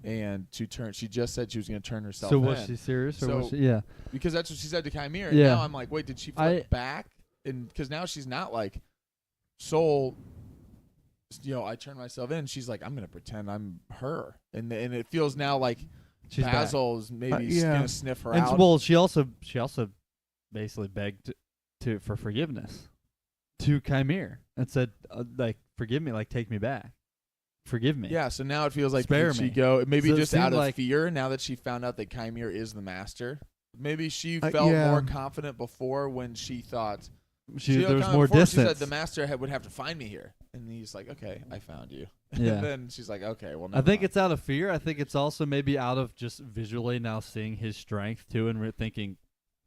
and to turn. She just said she was going to turn herself So in. was she serious? Or So- was she, yeah. Because that's what she said to Qimir. And Yeah. now I'm like, wait, did she flip back? And because now she's not like Soul. I turn myself in. She's like, I'm gonna pretend I'm her, and it feels now like She's back. Basil's maybe yeah. gonna sniff her And out. well, she also basically begged for forgiveness to Qimir and said, like, forgive me, like, take me back, forgive me. Yeah. So now it feels like Spare did she me. go maybe So it just out seemed of like- fear now that she found out that Qimir is the master. Maybe she Yeah. felt more confident before when she thought there was kinda more before distance. She said the master would have to find me here, and he's like, okay, I found you. Yeah. And then she's like, okay, well, I never think mind. it's out of fear. I think it's also maybe out of just visually now seeing his strength too, and thinking,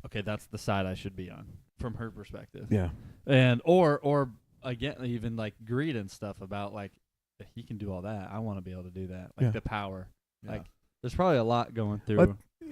okay, that's the side I should be on from her perspective. Yeah. And or again, even like greed and stuff about like, if he can do all that, I want to be able to do that. Like Yeah. the power. Yeah. Like there's probably a lot going through. But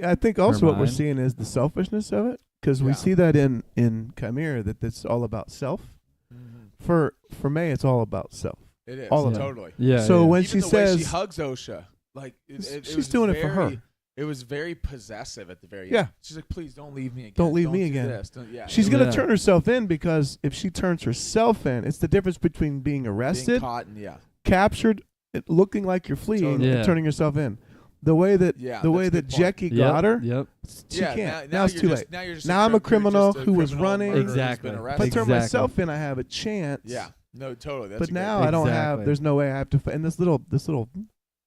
I think also what we're mind. seeing is the selfishness of it, because we Yeah. see that in Qimir that it's all about self. Mhm. For Mae, it's all about self. It is all of it. totally. yeah. So yeah. when Even she the way says she hugs Osha, like She's was doing it for her. very- It was very possessive at the very Yeah. end. She's like, please don't leave me again. Don't leave me do again. this. Yeah, she's it going to Yeah. turn herself in, because if she turns herself in, it's the difference between being was being arrested, caught and captured, looking like you're fleeing, Totally. Yeah. and turning yourself in. The way that Yeah, the way that's a that good point. Jackie Yep, got her, Yep. she yeah. can't. Now Now it's you're too just, late. Now, you're just Now I'm a you're criminal just a who was criminal running. murderer who's Exactly. been If I arrested. turn Exactly. myself in, I have a chance. Yeah. No, totally. That's But a good now point. I don't have. Exactly. There's no way I have to. And this little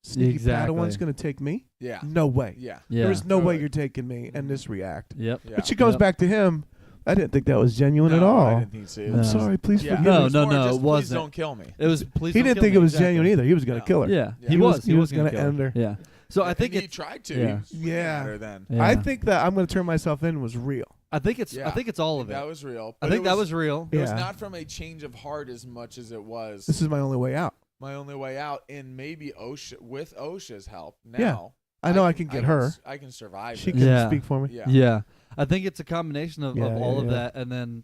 sneaky Exactly. Padawan's going to take me. Yeah. No way. Yeah. Yeah. There is no way Totally. you're taking me and this react. Yep. Yeah. But she goes Yep. back to him. I didn't think that was genuine No, at all. I didn't think so. No. I'm sorry. Please Yeah. forgive No, me. It's no, more no, just, it please wasn't. don't kill me. It was. Please He don't didn't kill think me. it was Exactly. genuine either. He was going to No. kill her. Yeah. Yeah. He was going to kill her. end her. Yeah. So I And think he it's. tried to. Yeah. He was swinging Yeah. at her then. Yeah. I think that I'm going to turn myself in was real. I think it's. Yeah. I think it's all of it. That was real. I But think it that was real. It was Yeah. not from a change of heart as much as it was This is my only way out. my only way out, and maybe with Osha's help. Now, Yeah. I know I can get her. I can survive. She this. can Yeah. speak for me. Yeah. Yeah. I think it's a combination of Yeah, all yeah, of yeah. that, and then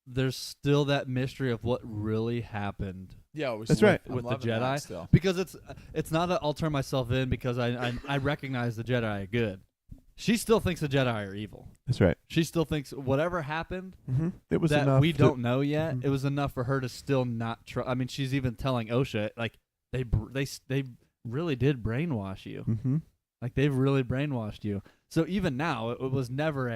there's still that mystery of what really happened Yeah, it was That's right. I'm with the loving that Jedi. still. Because it's not a I'll turn myself in because I recognize the Jedi are good. she still thinks the Jedi are evil. That's right. She still thinks whatever happened It was that enough. we don't know yet. Mhm. It was enough for her to still not trust. I mean, she's even telling Osha like they really did brainwash you. Mm-hmm. Like they've really brainwashed you. So even now, it was never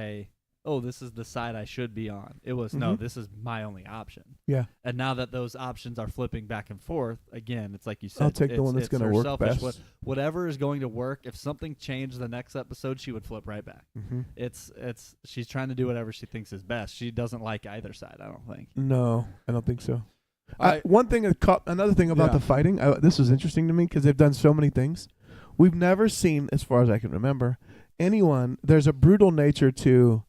this is the side I should be on. It was no, Mhm. this is my only option. Yeah. And now that those options are flipping back and forth again, it's like you said. I'll take the one that's going gonna to work best. Whatever is going to work. If something changed the next episode, she would flip right back. Mm-hmm. It's she's trying to do whatever she thinks is best. She doesn't like either side, I don't think. No, I don't think so. I- Another thing about Yeah. the fighting, this was interesting to me because they've done so many things. We've never seen, as far as I can remember, anyone. There's a brutal nature to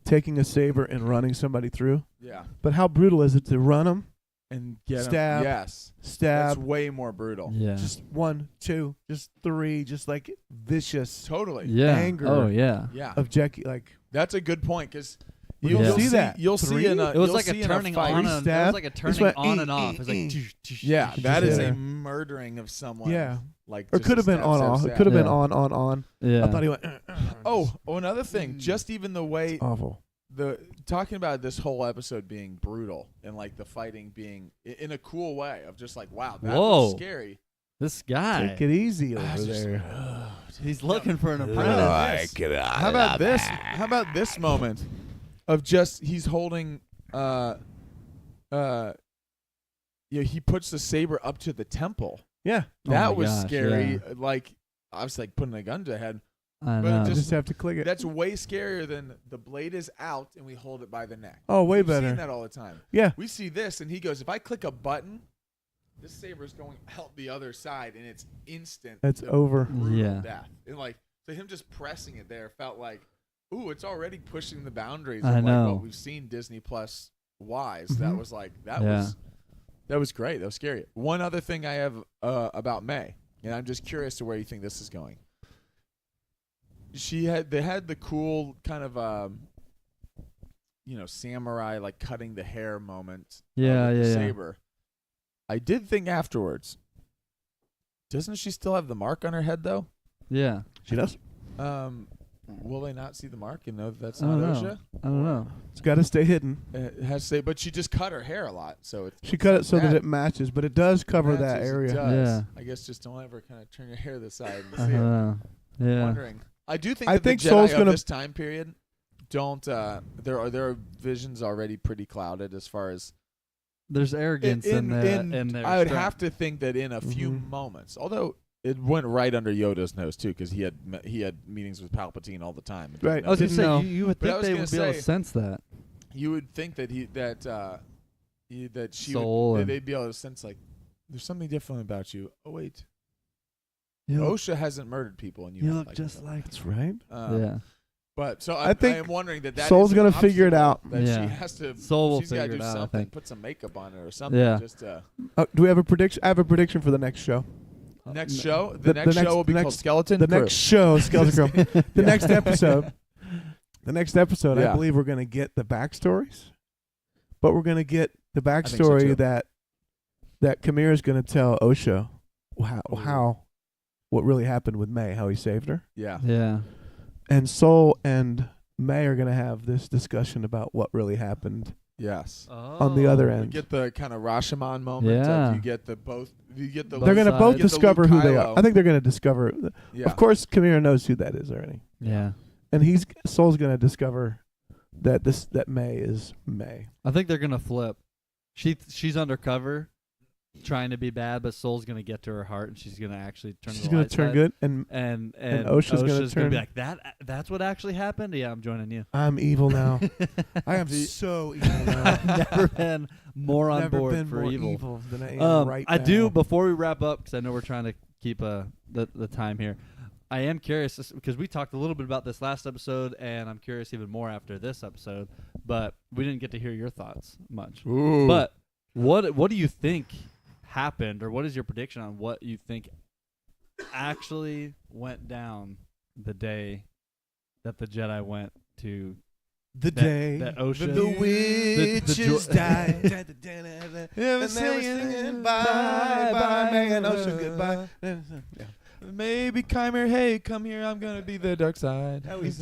taking a saber and running somebody through. Yeah. But how brutal is it to run them, And get 'em- Stab. Yes. stab, That's way more brutal. Yeah. just 1, 2, just 3, just like vicious Totally. Yeah. anger Oh yeah. Yeah. of Jackie. Like That's a good point because You'll Yeah. see that. You'll 3? see in a. It was you'll like see a in turning fight. on. It was Stab. like a Just turning went on and off. It was like Yeah, that is Yeah. a murdering of someone. yeah, Like or just could have been stab, on stab, off. It stab. could have been Yeah. on. Yeah. I thought he went. Oh, another thing. Just even the way Awful. the talking about this whole episode being brutal and like the fighting being in a cool way of just like wow, that Whoa. was scary. This guy. Take it easy I over was just there. like, He's looking for an How apprentice. about this? How about this? How about this moment of just he's holding he puts the saber up to the temple. Yeah, That my was gosh, scary. yeah. Like I was like putting a gun to the head. I But it know. just- just have to click it. That's way scarier than the blade is out and we hold it by the neck. Oh, way We've better. seen that all the time. Yeah, We see this, and he goes, if I click a button, this saber's going out the other side, and it's instant. It's the over. brutal Yeah. death. And like, so him just pressing it there felt like, ooh, it's already pushing the boundaries I of like know. what we've seen Disney Plus wise. Mhm. That was like that Yeah. was great. That was scary. One other thing I have about Mae, and I'm just curious to where you think this is going. They had the cool kind of samurai like cutting the hair moment. Yeah, with the yeah. saber. I did think afterwards. Doesn't she still have the mark on her head though? Yeah. she does. Will they not see the mark and know that that's I not don't know. Osha? I don't know. It's got to stay hidden. It has to say, but she just cut her hair a lot, so it's She cut it so that it matches, but it does cover that matches, it area. does. Yeah. I guess just don't ever kind of turn your hair this side and I see don't it. know. Yeah. Wondering. I do think I that think the Soul's Jedi of gonna- this time period don't. Their visions already pretty clouded as far as There's arrogance in their I would strength. have to think that in a few Mhm. moments, although it went right under Yoda's nose too, because he had meetings with Palpatine all the time. and didn't Right. know I was that. gonna Didn't say know. you would But I think was they gonna would be able to say- sense that. You would think that that she Soul would, and- they'd be able to sense like there's something different about you. Oh wait, You Osha hasn't murdered people, and you act like that. like. That's right. Yeah. But so I think I am wondering that Soul's is an gonna figure it obstacle out. That Yeah. she has to. Soul will she's gotta figure do it out, I something. think. Put some makeup on her or something. Yeah. Just Do we have a prediction? I have a prediction for the next show. next n- show. the The next next- show will be the called next- Skeleton The Crew. next show, Skeleton Crew. The next episode. The next episode, Yeah. I believe we're going to get the backstories, but we're going to get the think so, backstory too. that Qimir is going to tell Osha what really happened with Mae, how he saved her, Yeah. Yeah. and Soul and Mae are going to have this discussion about what really happened Yes. on the other You end. get the kind of Rashomon moment. Yeah. Of you get the both. You get the. They're going to sides. both You get the discover Luke who they are. Kylo. I think they're going to discover. Yeah. Of course, Qimir knows who that is already, Yeah. and Soul's going to discover that Mae is Mae. I think they're gonna flip. She's undercover, trying to be bad, but Soul's gonna get to her heart, and she's gonna actually turn. She's the going light to turn side. good, and And Osha's gonna be turn- like That's what actually happened. Yeah, I'm joining you. I'm evil now. I am The- so evil now. I've never been more on Never board been for more evil. than I am right I now. do. Before we wrap up, because I know we're trying to keep the time here. I am curious because we talked a little bit about this last episode, and I'm curious even more after this episode. But we didn't get to hear your thoughts much. Ooh. But what do you think happened, or what is your prediction on what you think actually went down the day that the Jedi went to The that- day that Osha- the the witches jo- died. Yeah, And they were singing bye, bye, Mae and Osha goodbye. Yeah. Maybe Qimir, hey, come here. I'm gonna be the dark side. Oh, he's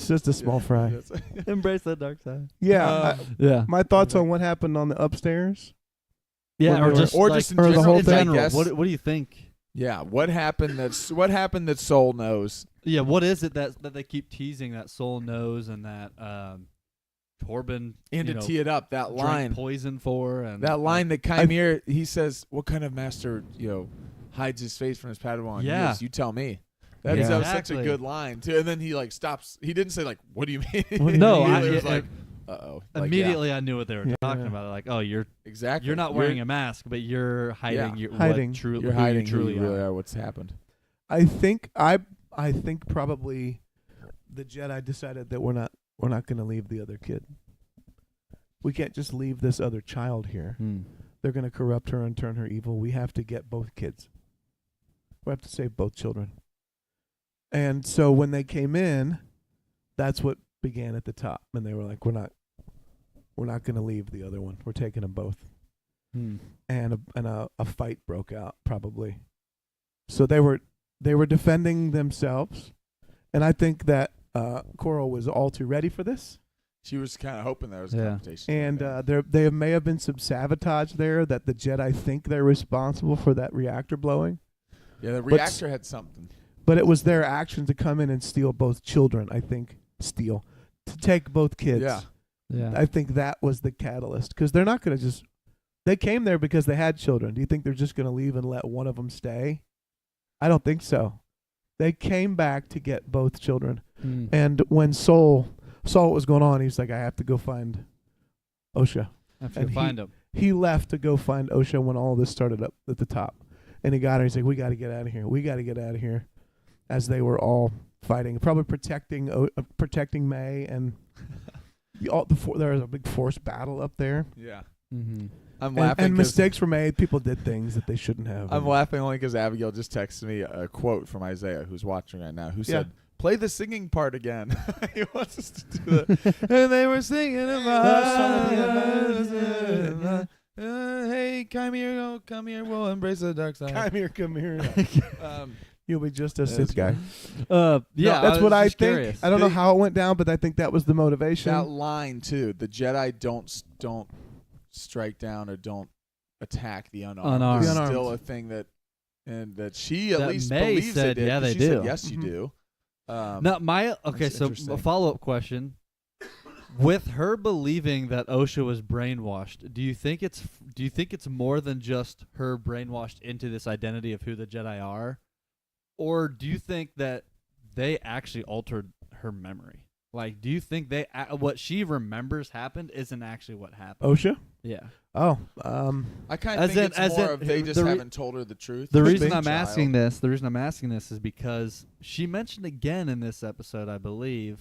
just a small fry. Embrace the dark side. Yeah. Yeah. My thoughts on what happened on the upstairs. Yeah, When or they were- just or like, just in or the general, whole in thing. I general. guess. What do you think? Yeah, what happened that Soul knows? Yeah, what is it that they keep teasing that Soul knows and that Torben And you to know, tee it up, that drank line, poison for, and that line that Qimir, he says, "What kind of master, hides his face from his Padawan?" He Yeah. goes, "You tell me." Yeah. That was such a Exactly. good line too. And then he like stops. He didn't say like, "What do you mean?" No, he I- was yeah, like, "Uh-oh." Like, immediately I knew what they were Yeah. talking about. Like, oh, you're exactly. not wearing a mask, but you're hiding. Hiding. You're hiding who who you you truly really are. are. What's happened? I think probably the Jedi decided that we're not going to leave the other kid. We can't just leave this other child here. Hmm. They're going to corrupt her and turn her evil. We have to get both kids. We have to save both children. And so when they came in, that's what began at the top. And they were like, we're not going to leave the other one. We're taking them both. Hmm. And a fight broke out probably. So they were defending themselves. And I think that Coral was all too ready for this. She was kind of hoping there was a Yeah. confrontation. And Okay. there may have been some sabotage there, that the Jedi think they're responsible for that reactor blowing. yeah, the reactor had something. But it was their action to come in and steal both children, I think. To take both kids. Yeah. Yeah. I think that was the catalyst. Because they're not going to just... They came there because they had children. Do you think they're just going to leave and let one of them stay? I don't think so. They came back to get both children. Hmm. And when Soul saw what was going on, he's like, I have to go find Osha. Have to and find him. He left to go find Osha when all this started up at the top. And he got her. He's like, we got to get out of here. We got to get out of here. As they were all fighting, probably protecting Mae, and there was a big force battle up there. Yeah. Mm-hmm. I'm laughing. And 'cause mistakes were made. People did things that they shouldn't have. I'm and- laughing only because Abigail just texted me a quote from Isaiah, who's watching right now, who Yeah. said, "Play the singing part again." He wants us to do that. And they were singing about, hey, come here, we'll embrace the dark side. Come here. Um, You'll be just a That's Sith guy. Yeah, That's what I was just think. curious. I don't know They- how it went down, but I think that was the motivation. that line too, the Jedi don't strike down or don't attack the unarmed. Unarmed. Is The unarmed. still a thing that she at That least Mae believes said, they did. yeah, 'cause they she said, do. yes, you Mhm. do. Now, okay, That's so interesting. a follow-up question. With her believing that Osha was brainwashed, do you think it's more than just her brainwashed into this identity of who the Jedi are? Or do you think that they actually altered her memory? Like, do you think what she remembers happened isn't actually what happened? Osha? Yeah. Oh, I kind As of think in- it's as more in- of they just the re- haven't told her the truth. The Could reason be. I'm Child. asking this is because she mentioned again in this episode, I believe,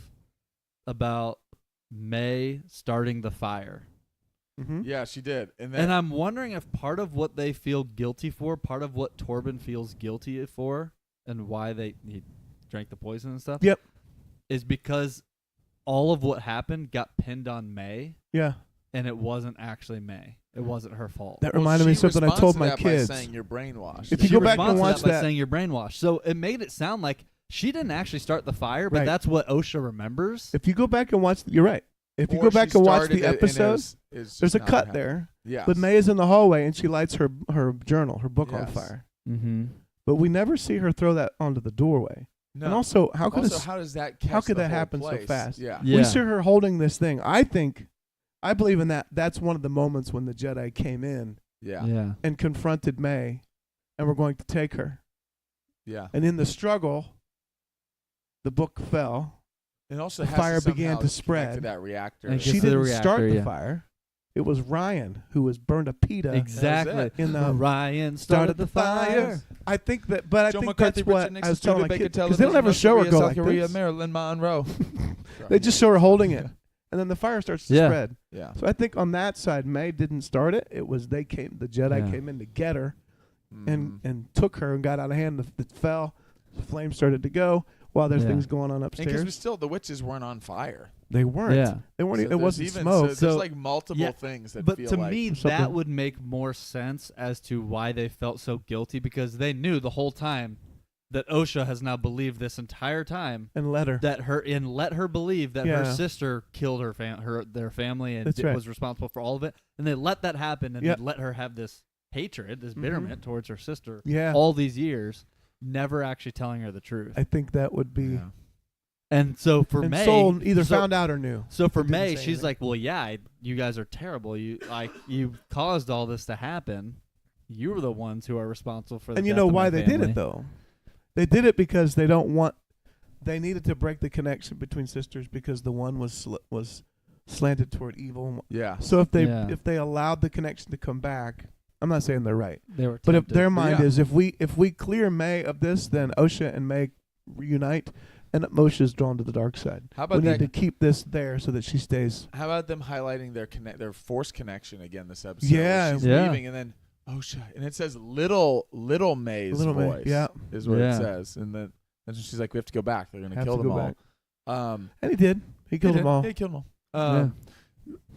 about Mae starting the fire. mm-hmm. Yeah, she did. And then And I'm wondering if part of what they feel guilty for, part of what Torben feels guilty for, and why he drank the poison and stuff, Yep. is because all of what happened got pinned on Mae, Yeah. and it wasn't actually Mae. It wasn't her fault. That well, reminded me of she something I responds told to my that kids. by saying you're brainwashed. If you She go back and responds to watch by that- saying you're brainwashed. So it made it sound like she didn't actually start the fire, but Right. that's what Osha remembers. If you go back and watch, you're right. If you Or go back she and watch started the it and it episode, was there's just a not cut what there. happened. Yeah. But Mae is in the hallway and she lights her journal, her book on Yes. fire. Mm-hmm. But we never see her throw that onto the doorway. No. And also, how could how does that catch how could the that whole happen so place? fast? Yeah. Yeah. we see her holding this thing? I believe in that. That's one of the moments when the Jedi came in Yeah. Yeah. and confronted Mae, and were going to take her. Yeah. And in the struggle, the book fell. And also The has fire to began somehow to connect spread. to that reactor. And She gets to the didn't reactor, start the yeah. fire. It was Ryan who was burned a pita Exactly. in the Ryan started the fire. I think that, but I Joe think McCarthy, that's what Richard Nixon, I was telling my Studebaker, kids, because they don't television, ever North show her Korea, go South like Korea, this. Maryland, Monroe. They just show her holding it, and then the fire starts to Yeah. spread. Yeah. So I think on that side, Mae didn't start it. It was the Jedi Yeah. came in to get her Mhm. and took her and got out of hand. It fell. The flames started to go while there's Yeah. things going on Because upstairs. the witches weren't on fire. They weren't. Yeah. They weren't. So It there's wasn't even, smoke. So there's So- like multiple yeah, things that But feel to like me, something- that would make more sense as to why they felt so guilty, because they knew the whole time that Osha has now believed this entire time and let her. that let her believe that her Yeah. sister killed their family and That's right. was responsible for all of it, and they let that happen, and Yep. they let her have this hatred, this Mhm. bitterment towards her sister Yeah. all these years, never actually telling her the truth. I think that would be. Yeah. And so for And May, Soul either so- found out or knew. So for Didn't May, say she's anything. like, "Well, yeah, you guys are terrible. You caused all this to happen. You were the ones who are responsible for the And you death know of my why they did family." it though? They did it because they don't want. They needed to break the connection between sisters because the one was slanted toward evil. Yeah. So if Yeah. they allowed the connection to come back, I'm not saying they're right, They were but if tempted. their mind Yeah. is if we clear May of this, then Osha and May reunite, and Moshe is drawn to the dark side. How We about need that? to keep this there so that she stays. How about them highlighting their force connection again this episode? Yeah. She's Yeah. leaving, and then and it says little May's Little May, voice. yeah. is what Yeah. it says, and then she's like, we have to go back. They're gonna Have kill to them go all. back. And he did. He killed He them did. all. Yeah, he killed them all.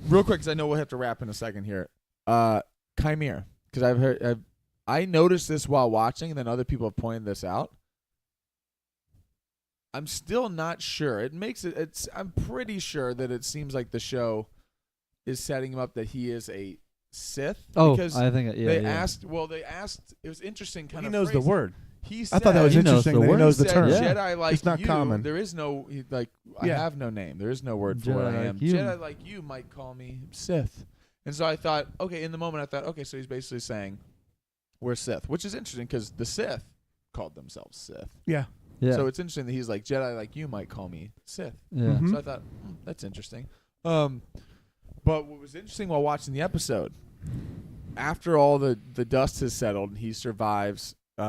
Real quick, because I know we'll have to wrap in a second here. Qimir, because I noticed this while watching, and then other people have pointed this out. I'm still not sure. I'm pretty sure that it seems like the show is setting him up that he is a Sith. Oh, because I think they asked. It was interesting. Kind He of. knows the phrasing. word. He I said, thought that was He knows interesting the that he word. knows the said, term. Yeah. Jedi like It's not you. common. There is no I Yeah. have no name. There is no word for what I Jedi am. like you. Jedi like you might call me Sith. And so I thought, okay, in the moment I thought, okay, so he's basically saying we're Sith, which is interesting because the Sith called themselves Sith. Yeah. Yeah. So it's interesting that he's like, Jedi like you might call me Sith. yeah. Mhm. So I thought, that's interesting. But what was interesting while watching the episode, after all the dust has settled and he survives, we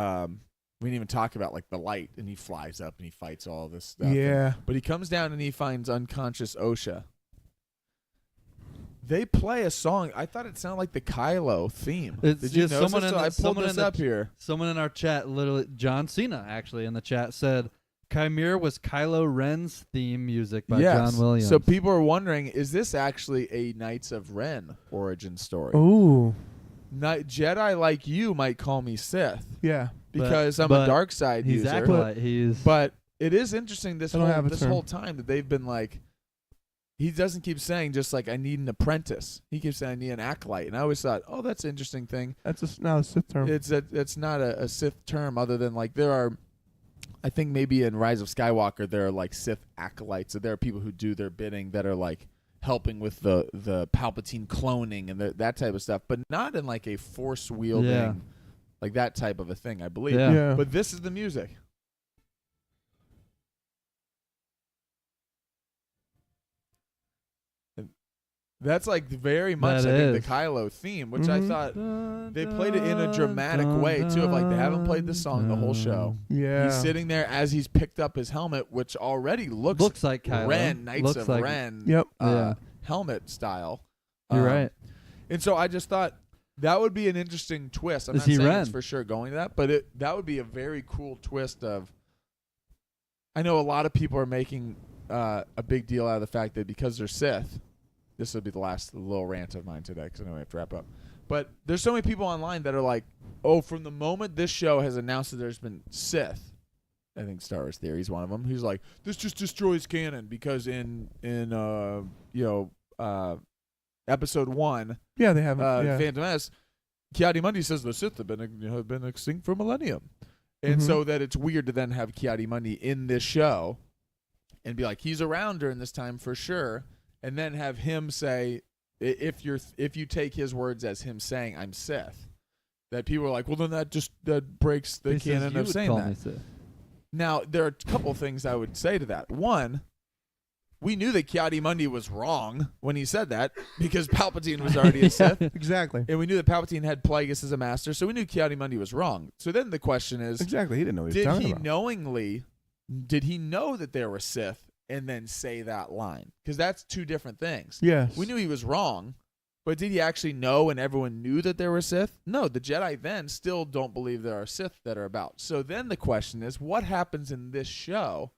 didn't even talk about like the light, and he flies up and he fights all this stuff. Yeah. But he comes down and he finds unconscious Osha. They play a song. I thought it sounded like the Kylo theme. It's Did you just notice someone this? in the- I pulled someone this in the up here. Someone in our chat, literally John Cena, actually in the chat said, "Qimir was Kylo Ren's theme music by Yes. John Williams." So people are wondering, is this actually a Knights of Ren origin story? Ooh. Jedi like you might call me Sith Yeah. because I'm but a dark side he's user. Acolyte. He's But it is interesting this I don't have a term. whole time that they've been like, he doesn't keep saying just like I need an apprentice. He keeps saying I need an acolyte, and I always thought, oh, that's an interesting thing. That's now a Sith term. It's not a Sith term other than like there are, I think maybe in Rise of Skywalker there are like Sith acolytes. So there are people who do their bidding that are like helping with the Palpatine cloning and that type of stuff, but not in like a force wielding Yeah. like that type of a thing, I believe. Yeah. Yeah. But this is the music. That's like very much, That I think, is. the Kylo theme, which I Mhm. thought they played it in a dramatic way too. Of like they haven't played this song the whole show. yeah. He's sitting there as he's picked up his helmet, which already looks like Kylo. Ren, Knights Looks of like, Ren, Yep. Yeah. helmet style. You're right. And so I just thought that would be an interesting twist. I'm Is not he saying Ren? it's for sure going to that, but that would be a very cool twist of. I know a lot of people are making a big deal out of the fact that because they're Sith, this will be the last little rant of mine today because I know we have to wrap up. But there's so many people online that are like, oh, from the moment this show has announced that there's been Sith, I think Star Wars Theory is one of them. He's like, this just destroys canon because in episode 1, Yeah, they haven't. Yeah. Phantom Menace, Ki-Adi-Mundi says the Sith have been extinct for millennium. And Mhm. so that it's weird to then have Ki-Adi-Mundi in this show and be like, he's around during this time for sure, and then have him say, if you take his words as him saying, I'm Sith, that people are like, well, then that breaks the He says canon you of would saying call that. me Sith. Now, there are a couple things I would say to that. One, we knew that Ki-Adi-Mundi was wrong when he said that because Palpatine was already a Sith. Exactly. And we knew that Palpatine had Plagueis as a master, so we knew Ki-Adi-Mundi was wrong. So then the question is, Exactly. He didn't know what he was did talking he about. did he know that there were Sith and then say that line? Because that's two different things. Yes. We knew he was wrong, but did he actually know and everyone knew that there were Sith? No, the Jedi then still don't believe there are Sith that are about. So then the question is, what happens in this show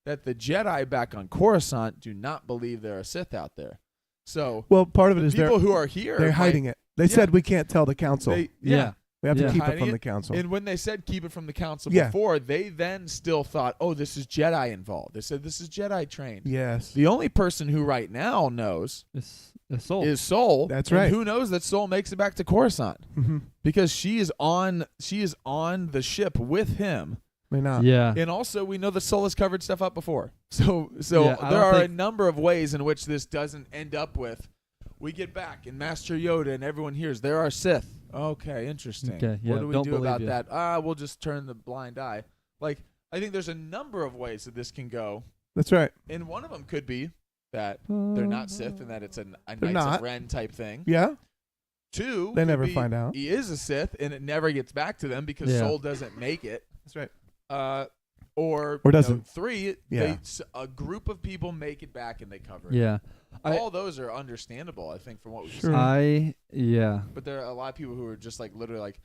that the Jedi back on Coruscant do not believe there are Sith out there. So Well, part of it is people who are here, they're hiding it. They said we can't tell the council. Yeah. We have to keep it Hiding from it. the council. And when they said keep it from the council Yeah. before, they then still thought, oh, this is Jedi involved. They said this is Jedi trained. Yes. The only person who right now knows It's Soul. is Soul. That's and right. who knows that Soul makes it back to Coruscant Mhm. because she is on the ship with him. May not. Yeah. And also, we know that Soul has covered stuff up before. So Yeah, I there don't are a think- number of ways in which this doesn't end up with, we get back and Master Yoda and everyone hears there are Sith. Okay, interesting. Okay, yeah, what do we don't do believe about you. that? We'll just turn the blind eye. Like, I think there's a number of ways that this can go. That's right. And one of them could be that they're not Sith and that it's a They're Knights not. of Ren type thing. Yeah. Two, They could never be find out. He is a Sith and it never gets back to them because Yeah. Soul doesn't make it. That's right. Or doesn't. three, Yeah. a group of people make it back and they cover it. Yeah. All those are understandable, I think, from what we've Sure. seen. Yeah. But there are a lot of people who are just like literally like,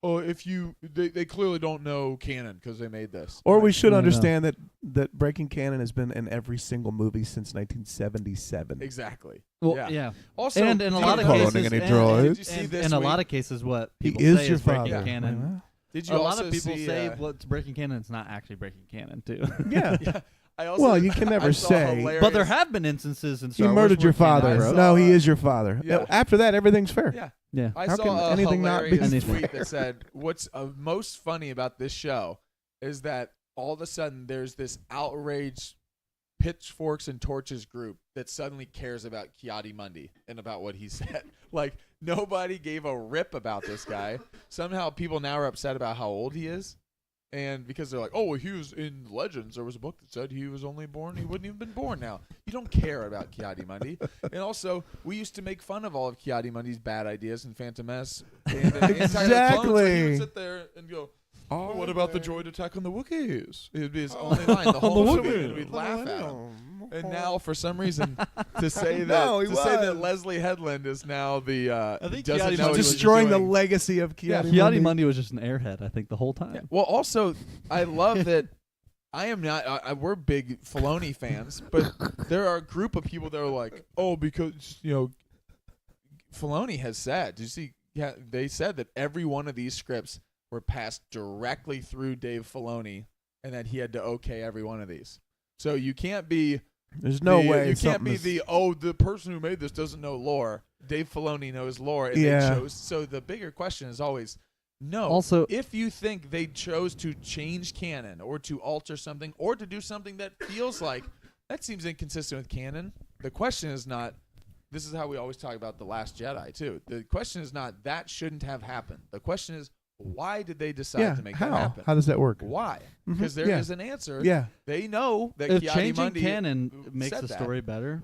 oh, if they clearly don't know canon because they made this. Or Like, we should No. understand that breaking canon has been in every single movie since 1977. exactly. Well, Yeah. yeah. Also, And in a did lot you of call notice- owning cases, any droids. Did you see this in a week? lot of cases, what He people is say your is breaking father. canon. Did you A lot also of people see, say what's breaking canon. It's not actually breaking canon, too. Yeah. yeah. I also, Well, you can never I saw say. hilarious- But there have been instances in He Star Wars murdered your where canon father. broke. No, I he saw- is your father. Yeah. After that, everything's fair. Yeah. Yeah. I How saw can a anything not be- hilarious Anything. tweet that said, what's most funny about this show is that all of a sudden there's this outraged pitchforks and torches group that suddenly cares about Ki-Adi-Mundi and about what he said. Like, nobody gave a rip about this guy. Somehow people now are upset about how old he is. And because they're like, oh, well, he was in Legends. There was a book that said he was only born. He wouldn't even been born now. You don't care about Ki-Adi-Mundi. And also, we used to make fun of all of Ki-Adi-Mundi's bad ideas in Phantom Menace. And, Attack of the Clones, where he Exactly. would sit there and go, oh, what about the droid attack on the Wookiees? It would be his only line the whole movie, and we'd laugh at him. And now, for some reason, to say that No, he was. Leslie Headland is now the I think doesn't Ki-Adi-Mundi know what was he's Destroying the doing. legacy of Yeah, Ki-Adi-Mundi. Ki-Adi-Mundi was just an airhead, I think, the whole time. Yeah. Well, also, I love that I am not. We're big Filoni fans, but there are a group of people that are like, oh, because Filoni has said. Did you see? Yeah, they said that every one of these scripts were passed directly through Dave Filoni, and that he had to okay every one of these. So you can't be. There's no way. You can't something be is- the person who made this doesn't know lore. Dave Filoni knows lore, and Yeah. they chose. So the bigger question is always, no. Also, If you think they chose to change canon or to alter something or to do something that feels like that seems inconsistent with canon, the question is not. This is how we always talk about The Last Jedi too. The question is not that shouldn't have happened. The question is why did they decide Yeah. to make How? that happen? How does that work? Why? Mhm. Because there is Yeah. an answer. Yeah. They know that if Ki-Adi changing Mundi canon makes said the that. story better,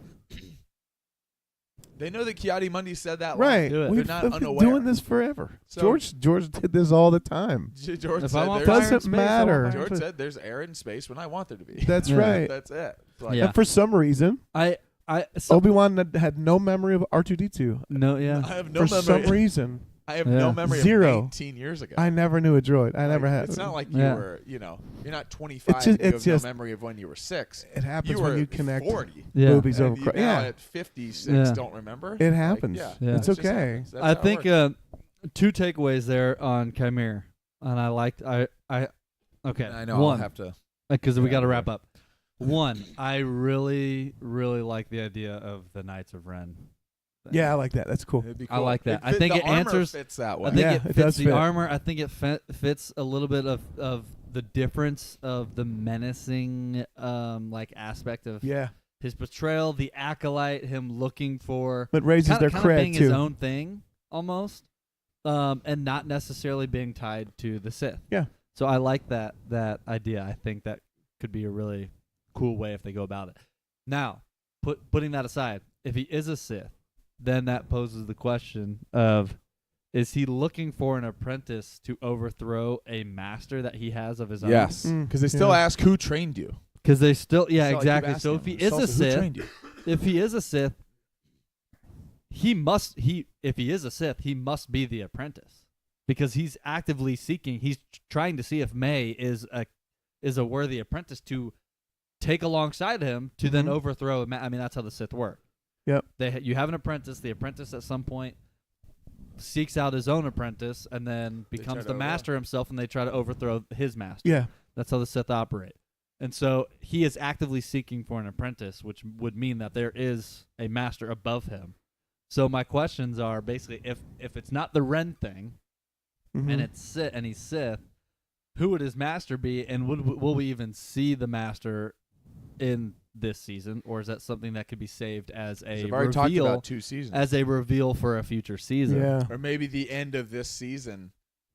They know that Ki-Adi-Mundi said that Right. Do it. We've They're not been unaware. doing this forever. So- George did this all the time. George If said I want there's, fire in Doesn't space, I want matter. fire in George space. said there's air in space when I want there to be. That's Yeah. right. That's it. It's like, Yeah. And for some reason, so, Obi-Wan had no memory of R2-D2. no, I yeah. have no For memory. some reason, I have Yeah. no memory Zero. of 19 years ago. I never knew a droid. I Like, never had. It's not like you Yeah. were, you're not 25 It's just- and you it's have just- no memory of when you were 6. It happens You were when you connect 40. Yeah. movies And over. you now Yeah, at 56 Yeah. don't remember. it happens. Like, Yeah. It's it just okay. happens. That's I how it think works. two takeaways there on Qimir, and I liked okay. I know one, I'll have to. because we Yeah, got to yeah. wrap up. One, I really, really like the idea of the Knights of Ren. thing. Yeah, I like that. That's cool. It'd be I cool. like that. I fit- think the it armor answers- fits that I way. think Yeah, it it fits does the fit. armor. I think it fits a little bit of the difference of the menacing like aspect of Yeah, his betrayal, the acolyte, him looking for but raises kinda, their kinda cred being too. his own thing almost, and not necessarily being tied to the Sith. Yeah. So I like that idea. I think that could be a really cool way if they go about it. Now, putting that aside, if he is a Sith, then that poses the question of, is he looking for an apprentice to overthrow a master that he has of his own? Yes, Mm, because they still yeah. ask who trained you. Because they still, yeah, So I keep exactly. asking So if them, he is a "Salsa, who Sith, trained you?" if he is a Sith, if he is a Sith, he must be the apprentice, because he's actively seeking. He's trying to see if Mae is a worthy apprentice to take alongside him to then Mhm. overthrow. I mean, that's how the Sith work. Yep. You have an apprentice. The apprentice at some point seeks out his own apprentice and then try becomes to the master himself, and they try to overthrow his master. Yeah. That's how the Sith operate. And so he is actively seeking for an apprentice, which would mean that there is a master above him. So my questions are basically, if it's not the Ren thing, Mhm. and it's Sith, and he's Sith, who would his master be, and will we even see the master in this season, or is that something that could be saved as a They've already talked reveal, about 2 seasons. as a reveal for a future season? Yeah. Or maybe the end of this season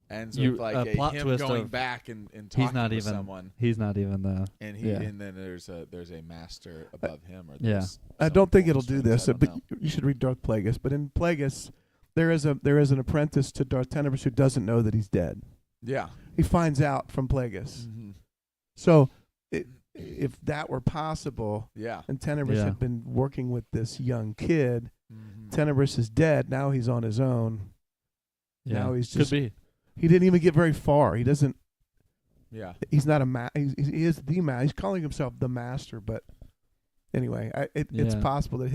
ends You- with like a a plot him twist going of back and talking not with even- someone, He's not even the. and yeah. and then there's a master above him. Or Yeah. there's I some don't think pulling it'll do strings, this, I don't but know. you should read Darth Plagueis. But in Plagueis, there is an apprentice to Darth Tenebrous who doesn't know that he's dead. Yeah. He finds out from Plagueis. Mm-hmm. So if that were possible, Yeah. and Tenebrous Yeah. had been working with this young kid, Mm-hmm. Tenebrous is dead. Now he's on his own. Yeah. Now he's could just. be. He didn't even get very far. He doesn't. Yeah. He's not a he is the master. He's calling himself the master, but anyway, it's Yeah. possible that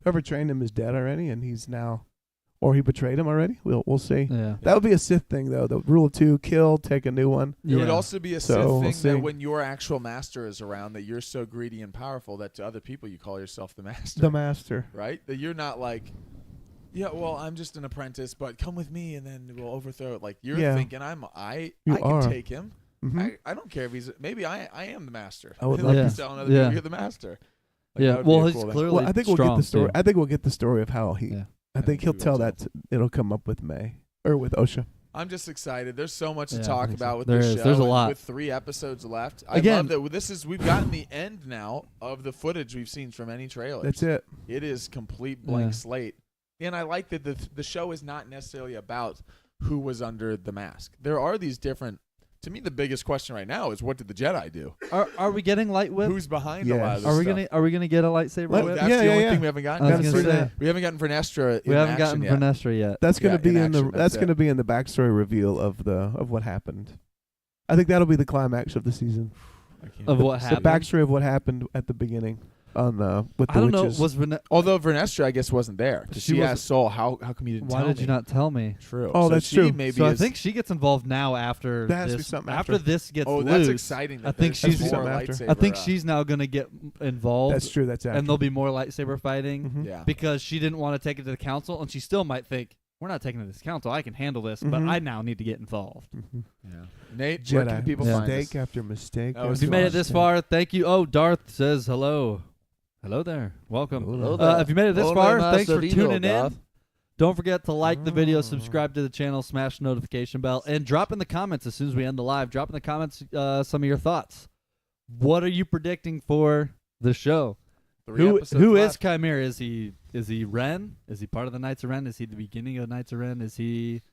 whoever trained him is dead already, and he's now, or he betrayed him already. We'll see. Yeah. That would be a Sith thing, though. The rule of 2: kill, take a new one. It would Yeah. also be a So, Sith we'll thing see. that when your actual master is around, that you're so greedy and powerful that to other people you call yourself the master. The master. Right? That you're not like, yeah, well, I'm just an apprentice, but come with me and then we'll overthrow it. Like you're Yeah. thinking I You can are. take him. Mhm. I don't care if he's maybe I am the master. I would like love to- he's telling other Yeah. people you're the master. Like, Yeah. that would be Well, a he's cool thing. clearly Well, I think we'll get strong, the story. too. I think we'll get the story of how he. Yeah. I think he'll we will tell too. that. It'll come up with May or with Osha. I'm just excited. There's so much Yeah, to I talk think so. about with There this is. show. There's a and lot. With 3 episodes left. Again- I love that we've gotten the end now of the footage we've seen from any trailer. That's it. It is complete blank Yeah. slate. And I like that the show is not necessarily about who was under the mask. There are these different. To me, the biggest question right now is what did the Jedi do? Are we getting light whip? Who's behind a Yes. lot of this Are we stuff? gonna get a lightsaber Let- whip? That's Yeah, the yeah, only yeah. thing we haven't gotten. I was Gotta gonna see say that. We haven't gotten Vernestra. we in haven't action gotten yet. Vernestra yet. That's going Yeah, to be in in action, the. that's That's going to it. be in the backstory reveal of what happened. I think that'll be the climax of the season. I can't- Of what The happened? backstory of what happened at the beginning on with the I don't know. witches. Was Although Vernestra, I guess, wasn't there. 'Cause She She wasn't- asked Soul, how come you didn't why tell did me? you not tell me? True. Oh, So that's she true. Maybe So I is- think she gets involved now after That has to be this. something After after. this gets Oh, loose. that's exciting. I that think there's she's- more something after. lightsaber, I think she's now gonna get involved. That's true. That's and there'll be more lightsaber fighting Mhm. Yeah. because she didn't want to take it to the council, and she still might think we're not taking it to this council. I can handle this, but Mhm. I now need to get involved. Mhm. Yeah. Nate, where can Jedi people Yeah. find us? mistake after mistake. That was If you fun. made it this far, thank you. Oh, Darth says hello. Hello there. Welcome. Hello If you made it this Hola, far, thanks for Masterino, tuning in. Darth. Don't forget to like the video, Oh. subscribe to the channel, smash the notification bell, and drop in the comments as soon as we end the live. Drop in the comments some of your thoughts. What are you predicting for the show? 3 Who episodes is left. Qimir? Is he Ren? Is he part of the Knights of Ren? Is he the beginning of the Knights of Ren? Is he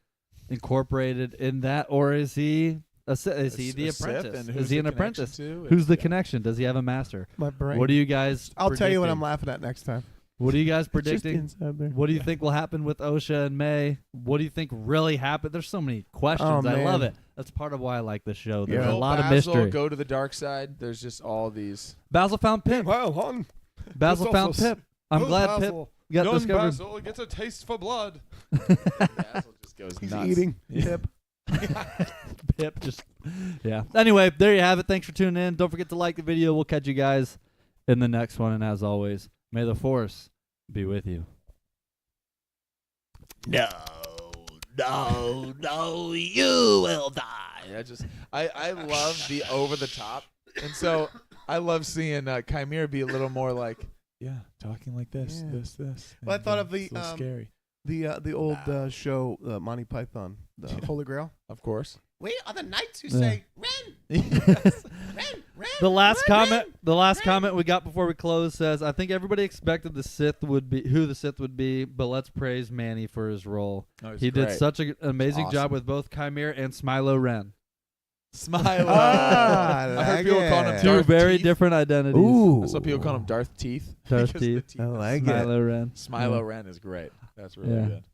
incorporated in that, or is he is he the A Sith, apprentice? and Is who's he the an connection apprentice? to? Who's the Yeah. connection? Does he have a master? My brain. What do you guys? I'll tell you what I'm predicting? laughing at next time. What are you guys It's just predicting? inside there. What do you think will happen with Osha and Mae? What do you think really happened? There's so many questions. Oh, I love man. it. That's part of why I like this show. There's Yeah. a Will lot of Basil mystery. Go to the dark side. There's just all these. Basil found Pip. Well, hon. Basil That's found also Pip. I'm glad Pip got discovered. Basil gets a taste for blood. Basil just goes He's nuts. eating. Yeah. Pip. Pip just, yeah. Anyway, there you have it. Thanks for tuning in. Don't forget to like the video. We'll catch you guys in the next one. And as always, may the Force be with you. No, you will die. I love the over the top, and so I love seeing Qimir be a little more like, yeah, talking like this, Yeah. this. Well, I and, thought of it's a little scary. the old show Monty Python, the Holy Grail. Of course. We are the knights who Yeah. say Ren. The last comment we got before we close says, I think everybody expected the Sith would be who the Sith would be, but let's praise Manny for his role. Oh, it's He did great. such an amazing Awesome. job with both Qimir and Smilo Ren. Smile. Ah, I heard people calling him it. Two Darth very Teeth. different identities. Ooh, I saw people calling him Darth Teeth. Darth because the Teeth. I like it. Smilo Ren. Smilo Ren is great. That's really Yeah. good.